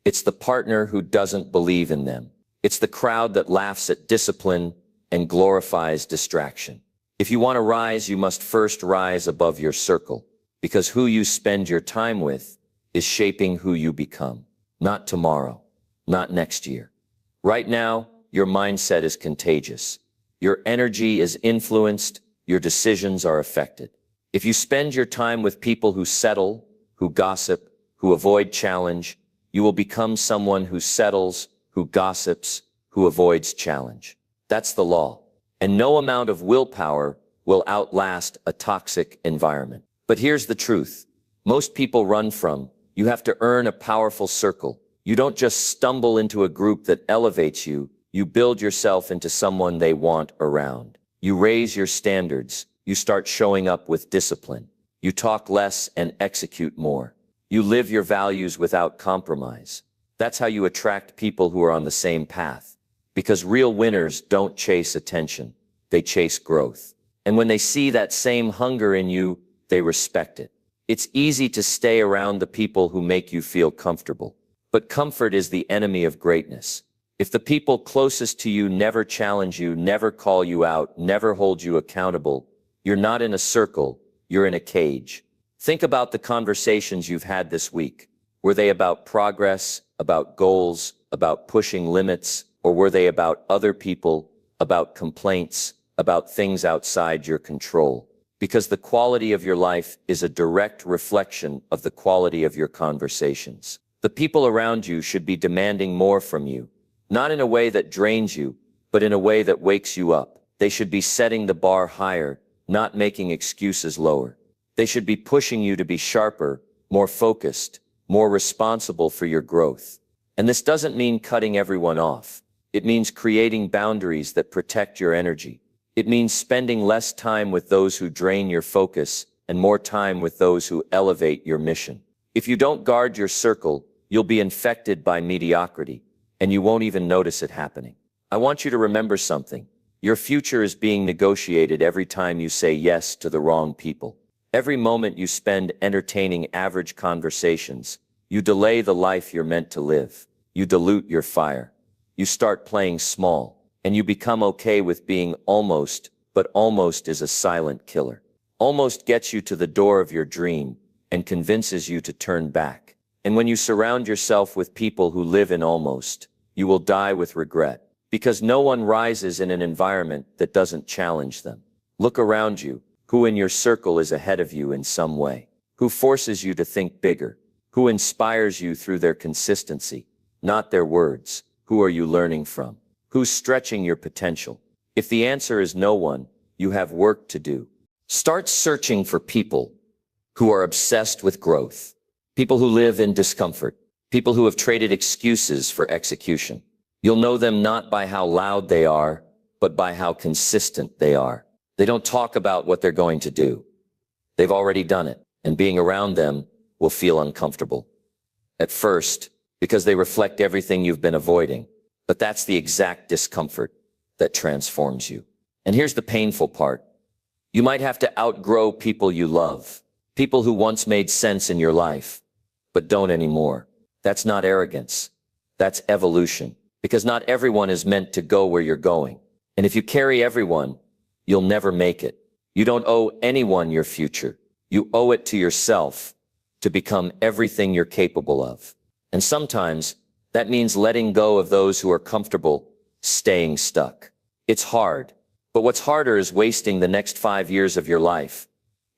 It's the partner who doesn't believe in them. It's the crowd that laughs at discipline and glorifies distraction. If you want to rise, you must first rise above your circle, because who you spend your time with is shaping who you become. Not tomorrow, not next year. Right now, your mindset is contagious. Your energy is influenced. Your decisions are affected. If you spend your time with people who settle, who gossip, who avoid challenge, you will become someone who settles, who gossips, who avoids challenge. That's the law. And no amount of willpower will outlast a toxic environment. But here's the truth. Most people run from, you have to earn a powerful circle. You don't just stumble into a group that elevates you. You build yourself into someone they want around. You raise your standards. You start showing up with discipline. You talk less and execute more. You live your values without compromise. That's how you attract people who are on the same path. Because real winners don't chase attention. They chase growth. And when they see that same hunger in you, they respect it. It's easy to stay around the people who make you feel comfortable. But comfort is the enemy of greatness. If the people closest to you never challenge you, never call you out, never hold you accountable, you're not in a circle, you're in a cage. Think about the conversations you've had this week. Were they about progress, about goals, about pushing limits, or were they about other people, about complaints, about things outside your control? Because the quality of your life is a direct reflection of the quality of your conversations. The people around you should be demanding more from you, not in a way that drains you, but in a way that wakes you up. They should be setting the bar higher, not making excuses lower. They should be pushing you to be sharper, more focused, more responsible for your growth. And this doesn't mean cutting everyone off. It means creating boundaries that protect your energy. It means spending less time with those who drain your focus and more time with those who elevate your mission. If you don't guard your circle, you'll be infected by mediocrity, and you won't even notice it happening. I want you to remember something. Your future is being negotiated every time you say yes to the wrong people. Every moment you spend entertaining average conversations, you delay the life you're meant to live. You dilute your fire. You start playing small, and you become okay with being almost, but almost is a silent killer. Almost gets you to the door of your dream and convinces you to turn back. And when you surround yourself with people who live in almost, you will die with regret, because no one rises in an environment that doesn't challenge them. Look around you. Who in your circle is ahead of you in some way? Who forces you to think bigger? Who inspires you through their consistency, not their words? Who are you learning from? Who's stretching your potential? If the answer is no one, you have work to do. Start searching for people who are obsessed with growth, people who live in discomfort, people who have traded excuses for execution. You'll know them not by how loud they are, but by how consistent they are. They don't talk about what they're going to do. They've already done it, and being around them will feel uncomfortable. At first, because they reflect everything you've been avoiding. But that's the exact discomfort that transforms you. And here's the painful part. You might have to outgrow people you love, people who once made sense in your life, but don't anymore. That's not arrogance. That's evolution. Because not everyone is meant to go where you're going. And if you carry everyone, you'll never make it. You don't owe anyone your future. You owe it to yourself to become everything you're capable of. And sometimes that means letting go of those who are comfortable staying stuck. It's hard, but what's harder is wasting the next 5 years of your life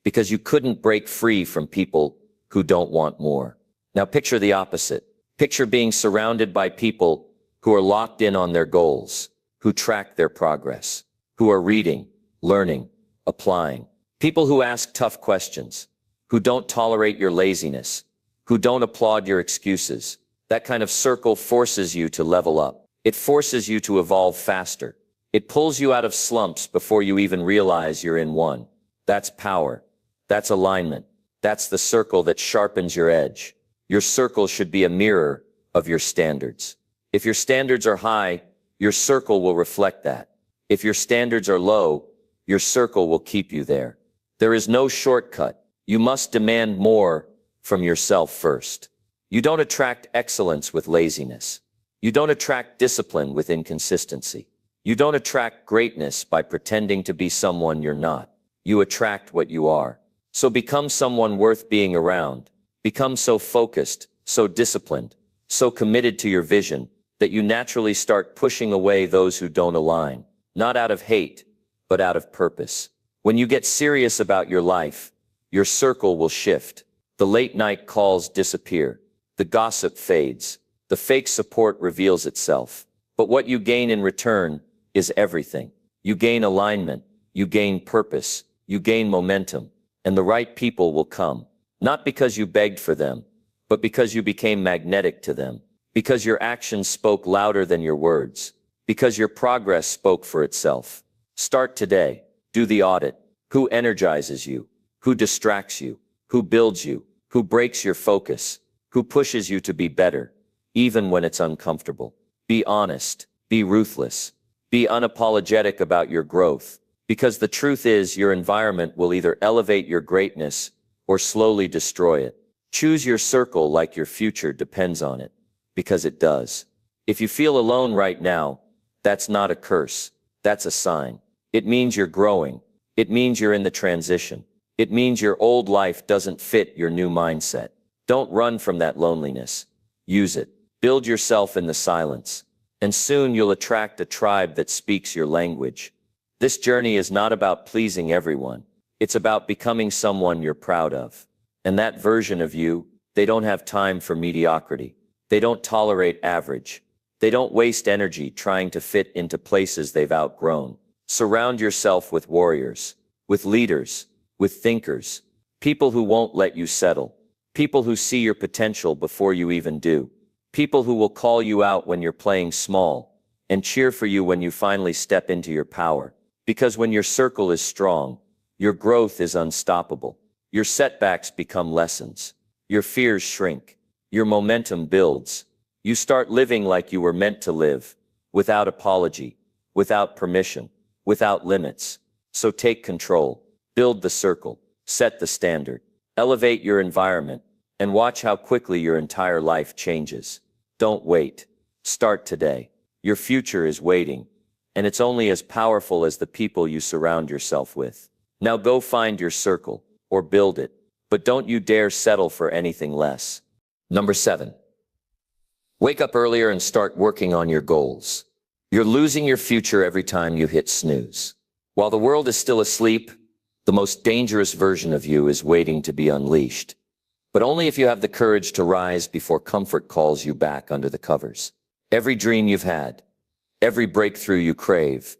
because you couldn't break free from people who don't want more. Now picture the opposite. Picture being surrounded by people who are locked in on their goals, who track their progress, who are reading, learning, applying. People who ask tough questions, who don't tolerate your laziness, who don't applaud your excuses. That kind of circle forces you to level up. It forces you to evolve faster. It pulls you out of slumps before you even realize you're in one. That's power. That's alignment. That's the circle that sharpens your edge. Your circle should be a mirror of your standards. If your standards are high, your circle will reflect that. If your standards are low, your circle will keep you there. There is no shortcut. You must demand more from yourself first. You don't attract excellence with laziness. You don't attract discipline with inconsistency. You don't attract greatness by pretending to be someone you're not. You attract what you are. So become someone worth being around. Become so focused, so disciplined, so committed to your vision that you naturally start pushing away those who don't align, not out of hate, but out of purpose. When you get serious about your life, your circle will shift. The late night calls disappear. The gossip fades. The fake support reveals itself. But what you gain in return is everything. You gain alignment. You gain purpose. You gain momentum. And the right people will come. Not because you begged for them, but because you became magnetic to them. Because your actions spoke louder than your words. Because your progress spoke for itself. Start today. Do the audit. Who energizes you? Who distracts you? Who builds you? Who breaks your focus? Who pushes you to be better, even when it's uncomfortable? Be honest. Be ruthless. Be unapologetic about your growth. Because the truth is, your environment will either elevate your greatness or slowly destroy it. Choose your circle like your future depends on it. Because it does. If you feel alone right now, that's not a curse. That's a sign. It means you're growing. It means you're in the transition. It means your old life doesn't fit your new mindset. Don't run from that loneliness. Use it. Build yourself in the silence. And soon you'll attract a tribe that speaks your language. This journey is not about pleasing everyone. It's about becoming someone you're proud of. And that version of you, they don't have time for mediocrity. They don't tolerate average. They don't waste energy trying to fit into places they've outgrown. Surround yourself with warriors, with leaders, with thinkers, people who won't let you settle, people who see your potential before you even do, people who will call you out when you're playing small and cheer for you when you finally step into your power. Because when your circle is strong, your growth is unstoppable. Your setbacks become lessons. Your fears shrink. Your momentum builds. You start living like you were meant to live, without apology, without permission, without limits. So take control, build the circle, set the standard, elevate your environment, and watch how quickly your entire life changes. Don't wait. Start today. Your future is waiting, and it's only as powerful as the people you surround yourself with. Now go find your circle, or build it, but don't you dare settle for anything less. Number 7. Wake up earlier and start working on your goals. You're losing your future every time you hit snooze. While the world is still asleep, the most dangerous version of you is waiting to be unleashed. But only if you have the courage to rise before comfort calls you back under the covers. Every dream you've had, every breakthrough you crave,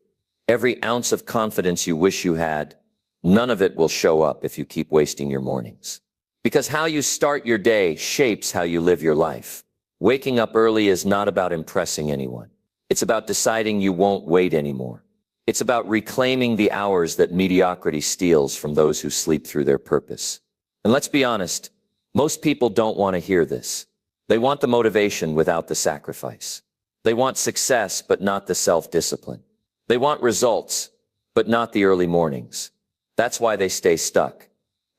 every ounce of confidence you wish you had, none of it will show up if you keep wasting your mornings. Because how you start your day shapes how you live your life. Waking up early is not about impressing anyone. It's about deciding you won't wait anymore. It's about reclaiming the hours that mediocrity steals from those who sleep through their purpose. And let's be honest, most people don't want to hear this. They want the motivation without the sacrifice. They want success, but not the self-discipline. They want results, but not the early mornings. That's why they stay stuck.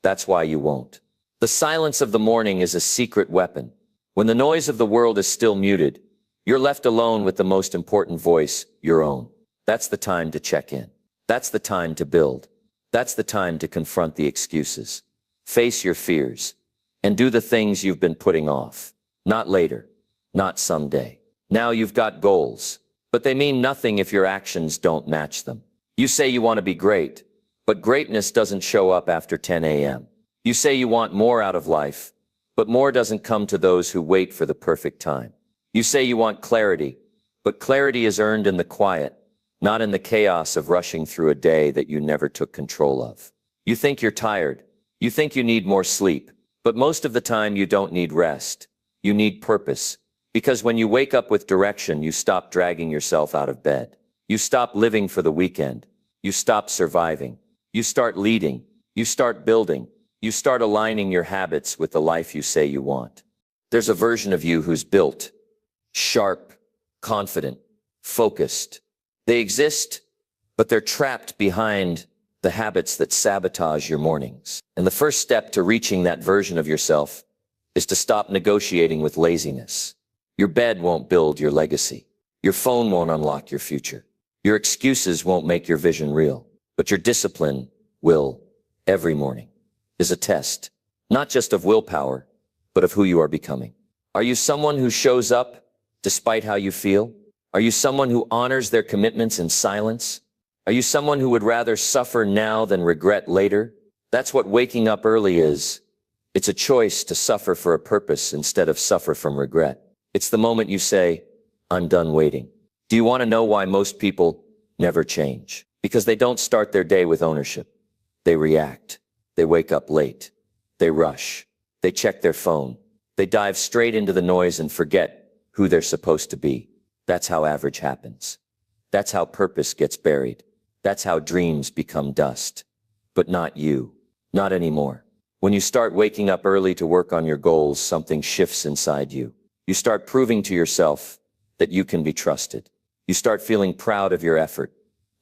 That's why you won't. The silence of the morning is a secret weapon. When the noise of the world is still muted, you're left alone with the most important voice, your own. That's the time to check in. That's the time to build. That's the time to confront the excuses. Face your fears. And do the things you've been putting off. Not later. Not someday. Now you've got goals. But they mean nothing if your actions don't match them. You say you want to be great. But greatness doesn't show up after 10 a.m. You say you want more out of life. But more doesn't come to those who wait for the perfect time. You say you want clarity. But clarity is earned in the quiet, not in the chaos of rushing through a day that you never took control of. You think you're tired. You think you need more sleep. But most of the time you don't need rest. You need purpose. Because when you wake up with direction, you stop dragging yourself out of bed. You stop living for the weekend. You stop surviving. You start leading. You start building. You start aligning your habits with the life you say you want. There's a version of you who's built, sharp, confident, focused. They exist, but they're trapped behind the habits that sabotage your mornings. And the first step to reaching that version of yourself is to stop negotiating with laziness. Your bed won't build your legacy. Your phone won't unlock your future. Your excuses won't make your vision real, but your discipline will. Every morning is a test, not just of willpower, but of who you are becoming. Are you someone who shows up despite how you feel? Are you someone who honors their commitments in silence? Are you someone who would rather suffer now than regret later? That's what waking up early is. It's a choice to suffer for a purpose instead of suffer from regret. It's the moment you say, I'm done waiting. Do you want to know why most people never change? Because they don't start their day with ownership. They react. They wake up late. They rush. They check their phone. They dive straight into the noise and forget who they're supposed to be. That's how average happens. That's how purpose gets buried. That's how dreams become dust. But not you. Not anymore. When you start waking up early to work on your goals, something shifts inside you. You start proving to yourself that you can be trusted. You start feeling proud of your effort,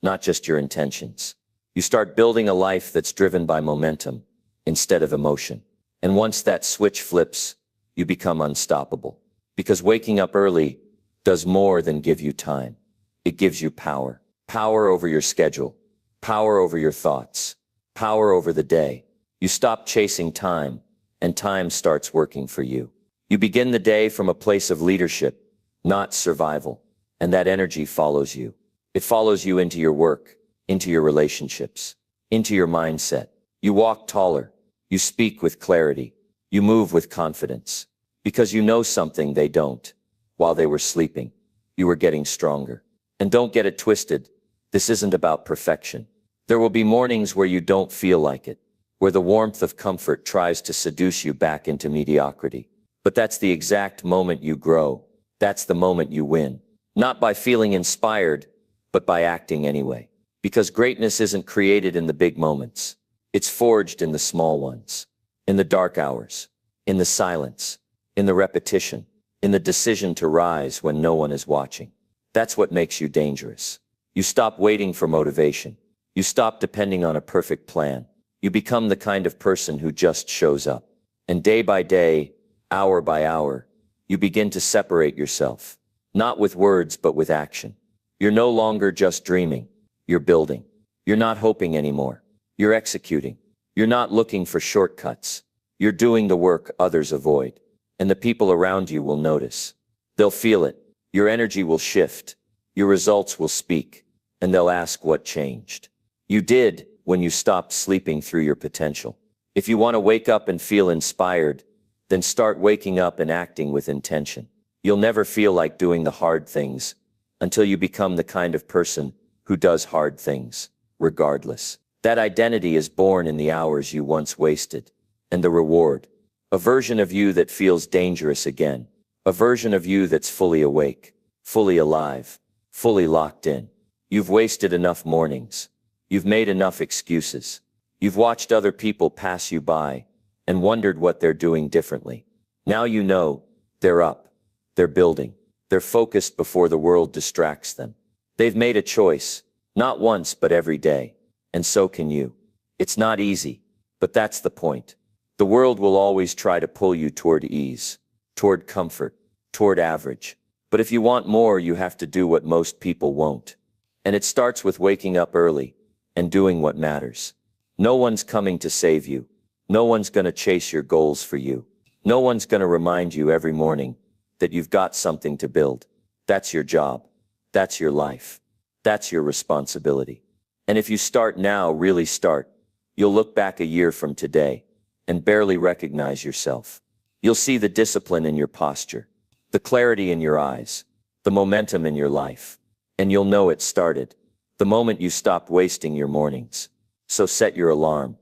not just your intentions. You start building a life that's driven by momentum instead of emotion. And once that switch flips, you become unstoppable. Because waking up early does more than give you time. It gives you power. Power over your schedule. Power over your thoughts. Power over the day. You stop chasing time, and time starts working for you. You begin the day from a place of leadership, not survival. And that energy follows you. It follows you into your work, into your relationships, into your mindset. You walk taller. You speak with clarity. You move with confidence. Because you know something they don't. While they were sleeping, you were getting stronger. And don't get it twisted. This isn't about perfection. There will be mornings where you don't feel like it, where the warmth of comfort tries to seduce you back into mediocrity. But that's the exact moment you grow. That's the moment you win. Not by feeling inspired, but by acting anyway. Because greatness isn't created in the big moments. It's forged in the small ones. In the dark hours. In the silence. In the repetition. In the decision to rise when no one is watching. That's what makes you dangerous. You stop waiting for motivation. You stop depending on a perfect plan. You become the kind of person who just shows up. And day by day, hour by hour, you begin to separate yourself. Not with words, but with action. You're no longer just dreaming. You're building. You're not hoping anymore. You're executing. You're not looking for shortcuts. You're doing the work others avoid. And the people around you will notice. They'll feel it. Your energy will shift. Your results will speak. And they'll ask what changed. You did when you stopped sleeping through your potential. If you want to wake up and feel inspired, then start waking up and acting with intention. You'll never feel like doing the hard things until you become the kind of person who does hard things, regardless. That identity is born in the hours you once wasted. And the reward, a version of you that feels dangerous again. A version of you that's fully awake, fully alive, fully locked in. You've wasted enough mornings. You've made enough excuses. You've watched other people pass you by and wondered what they're doing differently. Now you know they're up. They're building. They're focused before the world distracts them. They've made a choice, not once but every day. And so can you. It's not easy, but that's the point. The world will always try to pull you toward ease, toward comfort, toward average. But if you want more, you have to do what most people won't. And it starts with waking up early and doing what matters. No one's coming to save you. No one's going to chase your goals for you. No one's going to remind you every morning that you've got something to build. That's your job. That's your life. That's your responsibility. And if you start now, really start, you'll look back a year from today and barely recognize yourself. You'll see the discipline in your posture, the clarity in your eyes, the momentum in your life. And you'll know it started the moment you stopped wasting your mornings. So set your alarm.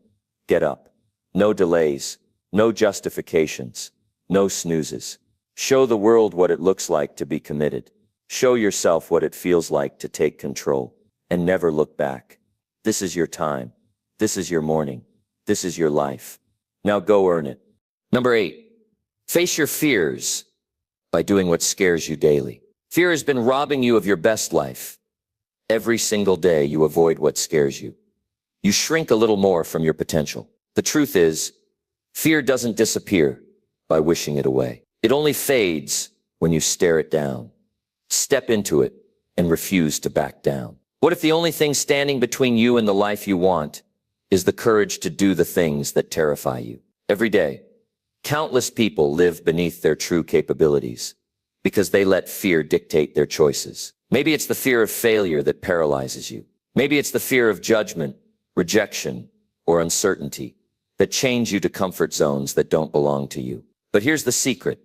Get up. No delays. No justifications. No snoozes. Show the world what it looks like to be committed. Show yourself what it feels like to take control and never look back. This is your time. This is your morning. This is your life. Now go earn it. Number 8, face your fears by doing what scares you daily. Fear has been robbing you of your best life. Every single day you avoid what scares you. You shrink a little more from your potential. The truth is, fear doesn't disappear by wishing it away. It only fades when you stare it down, step into it, and refuse to back down. What if the only thing standing between you and the life you want is the courage to do the things that terrify you? Every day, countless people live beneath their true capabilities because they let fear dictate their choices. Maybe it's the fear of failure that paralyzes you. Maybe it's the fear of judgment, rejection, or uncertainty that chains you to comfort zones that don't belong to you. But here's the secret.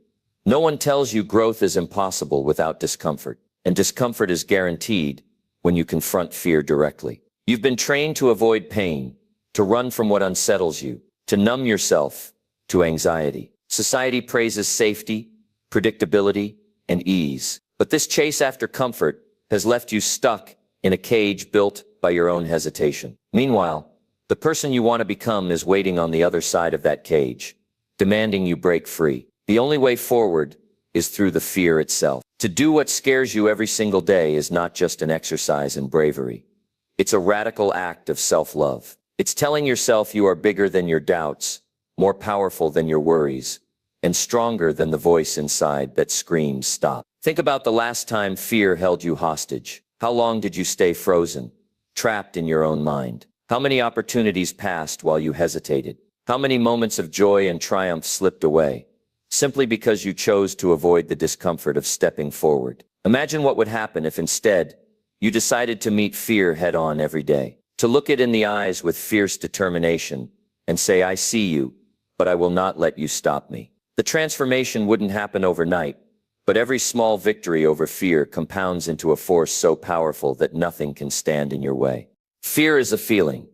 No one tells you growth is impossible without discomfort, and discomfort is guaranteed when you confront fear directly. You've been trained to avoid pain, to run from what unsettles you, to numb yourself to anxiety. Society praises safety, predictability, and ease. But this chase after comfort has left you stuck in a cage built by your own hesitation. Meanwhile, the person you want to become is waiting on the other side of that cage, demanding you break free. The only way forward is through the fear itself. To do what scares you every single day is not just an exercise in bravery. It's a radical act of self-love. It's telling yourself you are bigger than your doubts, more powerful than your worries, and stronger than the voice inside that screams stop. Think about the last time fear held you hostage. How long did you stay frozen, trapped in your own mind? How many opportunities passed while you hesitated? How many moments of joy and triumph slipped away, simply because you chose to avoid the discomfort of stepping forward? Imagine what would happen if instead you decided to meet fear head-on every day, to look it in the eyes with fierce determination and say, "I see you, but I will not let you stop me." The transformation wouldn't happen overnight, but every small victory over fear compounds into a force so powerful that nothing can stand in your way. Fear is a feeling,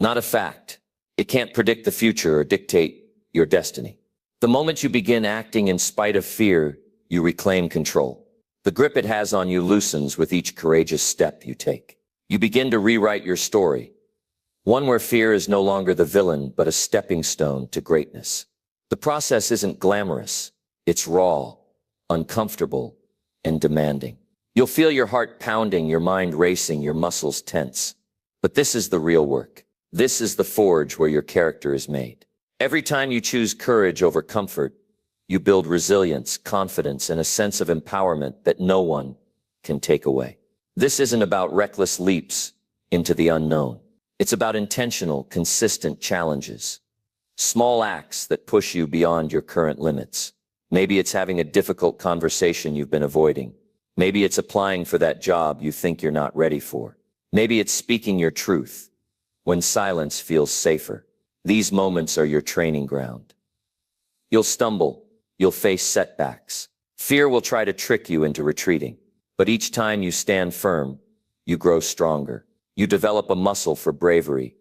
not a fact. It can't predict the future or dictate your destiny. The moment you begin acting in spite of fear, you reclaim control. The grip it has on you loosens with each courageous step you take. You begin to rewrite your story, one where fear is no longer the villain, but a stepping stone to greatness. The process isn't glamorous. It's raw, uncomfortable, and demanding. You'll feel your heart pounding, your mind racing, your muscles tense. But this is the real work. This is the forge where your character is made. Every time you choose courage over comfort, you build resilience, confidence, and a sense of empowerment that no one can take away. This isn't about reckless leaps into the unknown. It's about intentional, consistent challenges. Small acts that push you beyond your current limits. Maybe it's having a difficult conversation you've been avoiding. Maybe it's applying for that job you think you're not ready for. Maybe it's speaking your truth when silence feels safer. These moments are your training ground. You'll stumble. You'll face setbacks. Fear will try to trick you into retreating. But each time you stand firm, you grow stronger. You develop a muscle for bravery,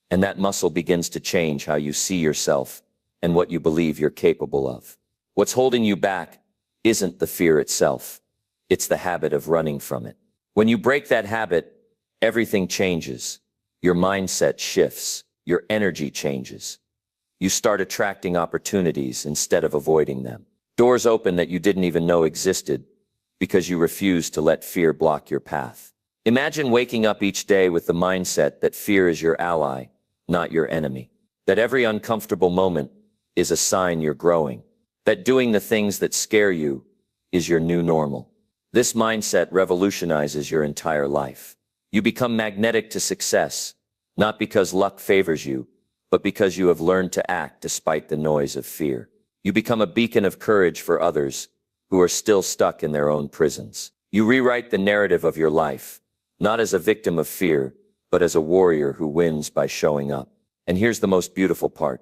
and that muscle begins to change how you see yourself and what you believe you're capable of. What's holding you back isn't the fear itself. It's the habit of running from it. When you break that habit, everything changes. Your mindset shifts. Your energy changes. You start attracting opportunities instead of avoiding them. Doors open that you didn't even know existed because you refuse to let fear block your path. Imagine waking up each day with the mindset that fear is your ally, not your enemy. That every uncomfortable moment is a sign you're growing. That doing the things that scare you is your new normal. This mindset revolutionizes your entire life. You become magnetic to success, not because luck favors you, but because you have learned to act despite the noise of fear. You become a beacon of courage for others who are still stuck in their own prisons. You rewrite the narrative of your life, not as a victim of fear, but as a warrior who wins by showing up. And here's the most beautiful part.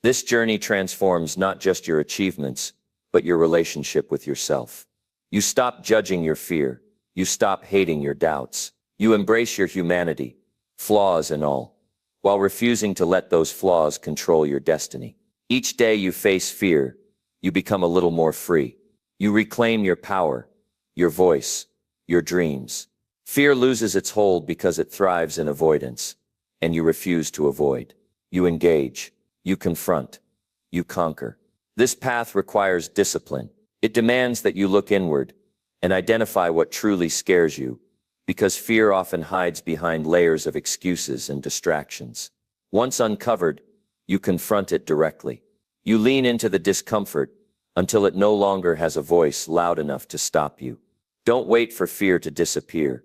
This journey transforms not just your achievements, but your relationship with yourself. You stop judging your fear. You stop hating your doubts. You embrace your humanity, flaws and all, while refusing to let those flaws control your destiny. Each day you face fear, you become a little more free. You reclaim your power, your voice, your dreams. Fear loses its hold because it thrives in avoidance, and you refuse to avoid. You engage, you confront, you conquer. This path requires discipline. It demands that you look inward and identify what truly scares you, because fear often hides behind layers of excuses and distractions. Once uncovered, you confront it directly. You lean into the discomfort until it no longer has a voice loud enough to stop you. Don't wait for fear to disappear.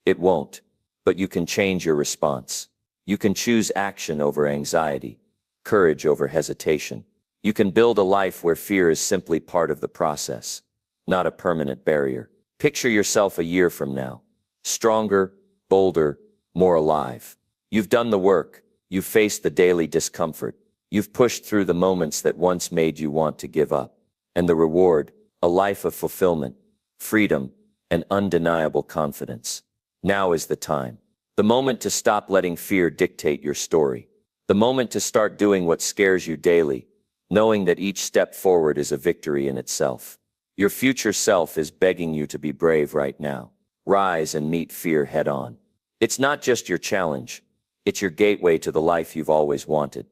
It won't, but you can change your response. You can choose action over anxiety, courage over hesitation. You can build a life where fear is simply part of the process, not a permanent barrier. Picture yourself a year from now, stronger, bolder, more alive. You've done the work. You've faced the daily discomfort. You've pushed through the moments that once made you want to give up. And the reward, a life of fulfillment, freedom, and undeniable confidence. Now is the time. The moment to stop letting fear dictate your story. The moment to start doing what scares you daily, knowing that each step forward is a victory in itself. Your future self is begging you to be brave right now. Rise and meet fear head on. It's not just your challenge. It's your gateway to the life you've always wanted.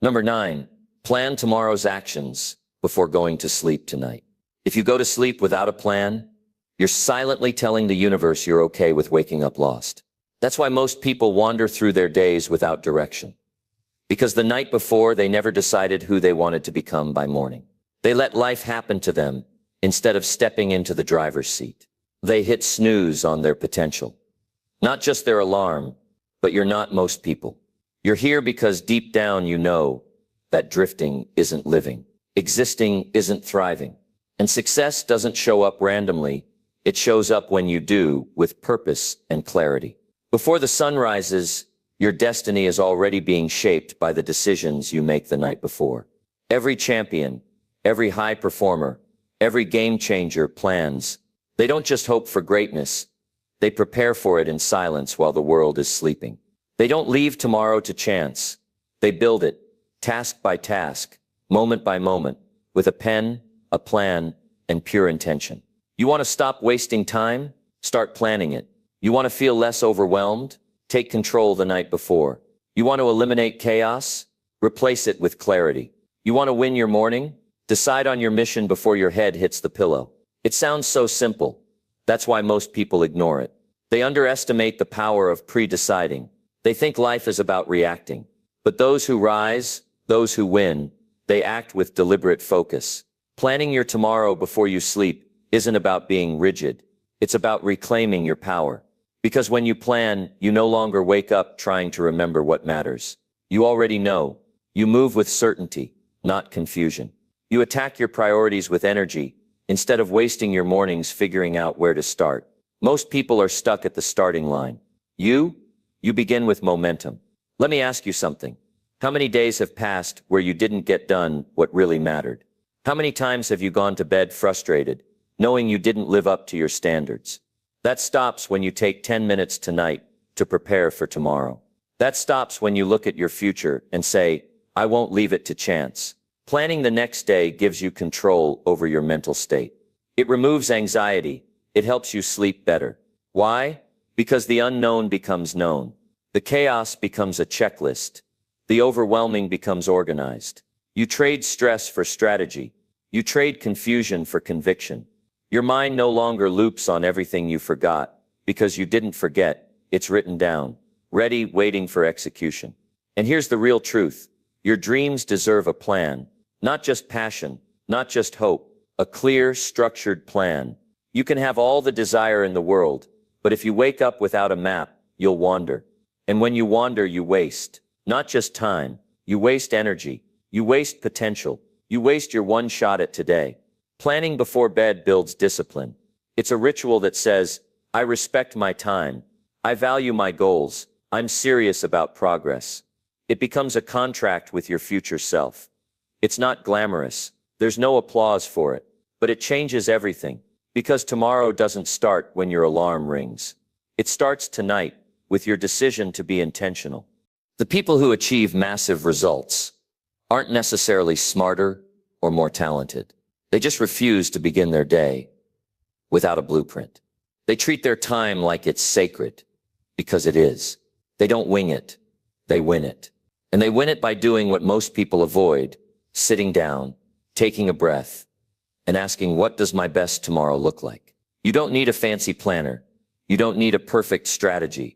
Number 9, plan tomorrow's actions before going to sleep tonight. If you go to sleep without a plan, you're silently telling the universe you're okay with waking up lost. That's why most people wander through their days without direction. Because the night before, they never decided who they wanted to become by morning. They let life happen to them instead of stepping into the driver's seat. They hit snooze on their potential. Not just their alarm, but you're not most people. You're here because deep down you know that drifting isn't living. Existing isn't thriving. And success doesn't show up randomly. It shows up when you do, with purpose and clarity. Before the sun rises, your destiny is already being shaped by the decisions you make the night before. Every champion, every high performer, every game changer plans. They don't just hope for greatness. They prepare for it in silence while the world is sleeping. They don't leave tomorrow to chance. They build it, task by task, moment by moment, with a pen, a plan, and pure intention. You want to stop wasting time? Start planning it. You want to feel less overwhelmed? Take control the night before. You want to eliminate chaos? Replace it with clarity. You want to win your morning? Decide on your mission before your head hits the pillow. It sounds so simple. That's why most people ignore it. They underestimate the power of pre-deciding. They think life is about reacting. But those who rise, those who win, they act with deliberate focus. Planning your tomorrow before you sleep isn't about being rigid. It's about reclaiming your power. Because when you plan, you no longer wake up trying to remember what matters. You already know. You move with certainty, not confusion. You attack your priorities with energy, instead of wasting your mornings figuring out where to start. Most people are stuck at the starting line. You begin with momentum. Let me ask you something. How many days have passed where you didn't get done what really mattered? How many times have you gone to bed frustrated, knowing you didn't live up to your standards? That stops when you take 10 minutes tonight to prepare for tomorrow. That stops when you look at your future and say, I won't leave it to chance. Planning the next day gives you control over your mental state. It removes anxiety. It helps you sleep better. Why? Because the unknown becomes known. The chaos becomes a checklist. The overwhelming becomes organized. You trade stress for strategy. You trade confusion for conviction. Your mind no longer loops on everything you forgot, because you didn't forget. It's written down, ready, waiting for execution. And here's the real truth. Your dreams deserve a plan, not just passion, not just hope, a clear, structured plan. You can have all the desire in the world, but if you wake up without a map, you'll wander. And when you wander, you waste. Not just time, you waste energy, you waste potential, you waste your one shot at today. Planning before bed builds discipline. It's a ritual that says, I respect my time, I value my goals, I'm serious about progress. It becomes a contract with your future self. It's not glamorous, there's no applause for it, but it changes everything. Because tomorrow doesn't start when your alarm rings. It starts tonight with your decision to be intentional. The people who achieve massive results aren't necessarily smarter or more talented. They just refuse to begin their day without a blueprint. They treat their time like it's sacred, because it is. They don't wing it, they win it. And they win it by doing what most people avoid, sitting down, taking a breath, and asking, what does my best tomorrow look like? You don't need a fancy planner. You don't need a perfect strategy.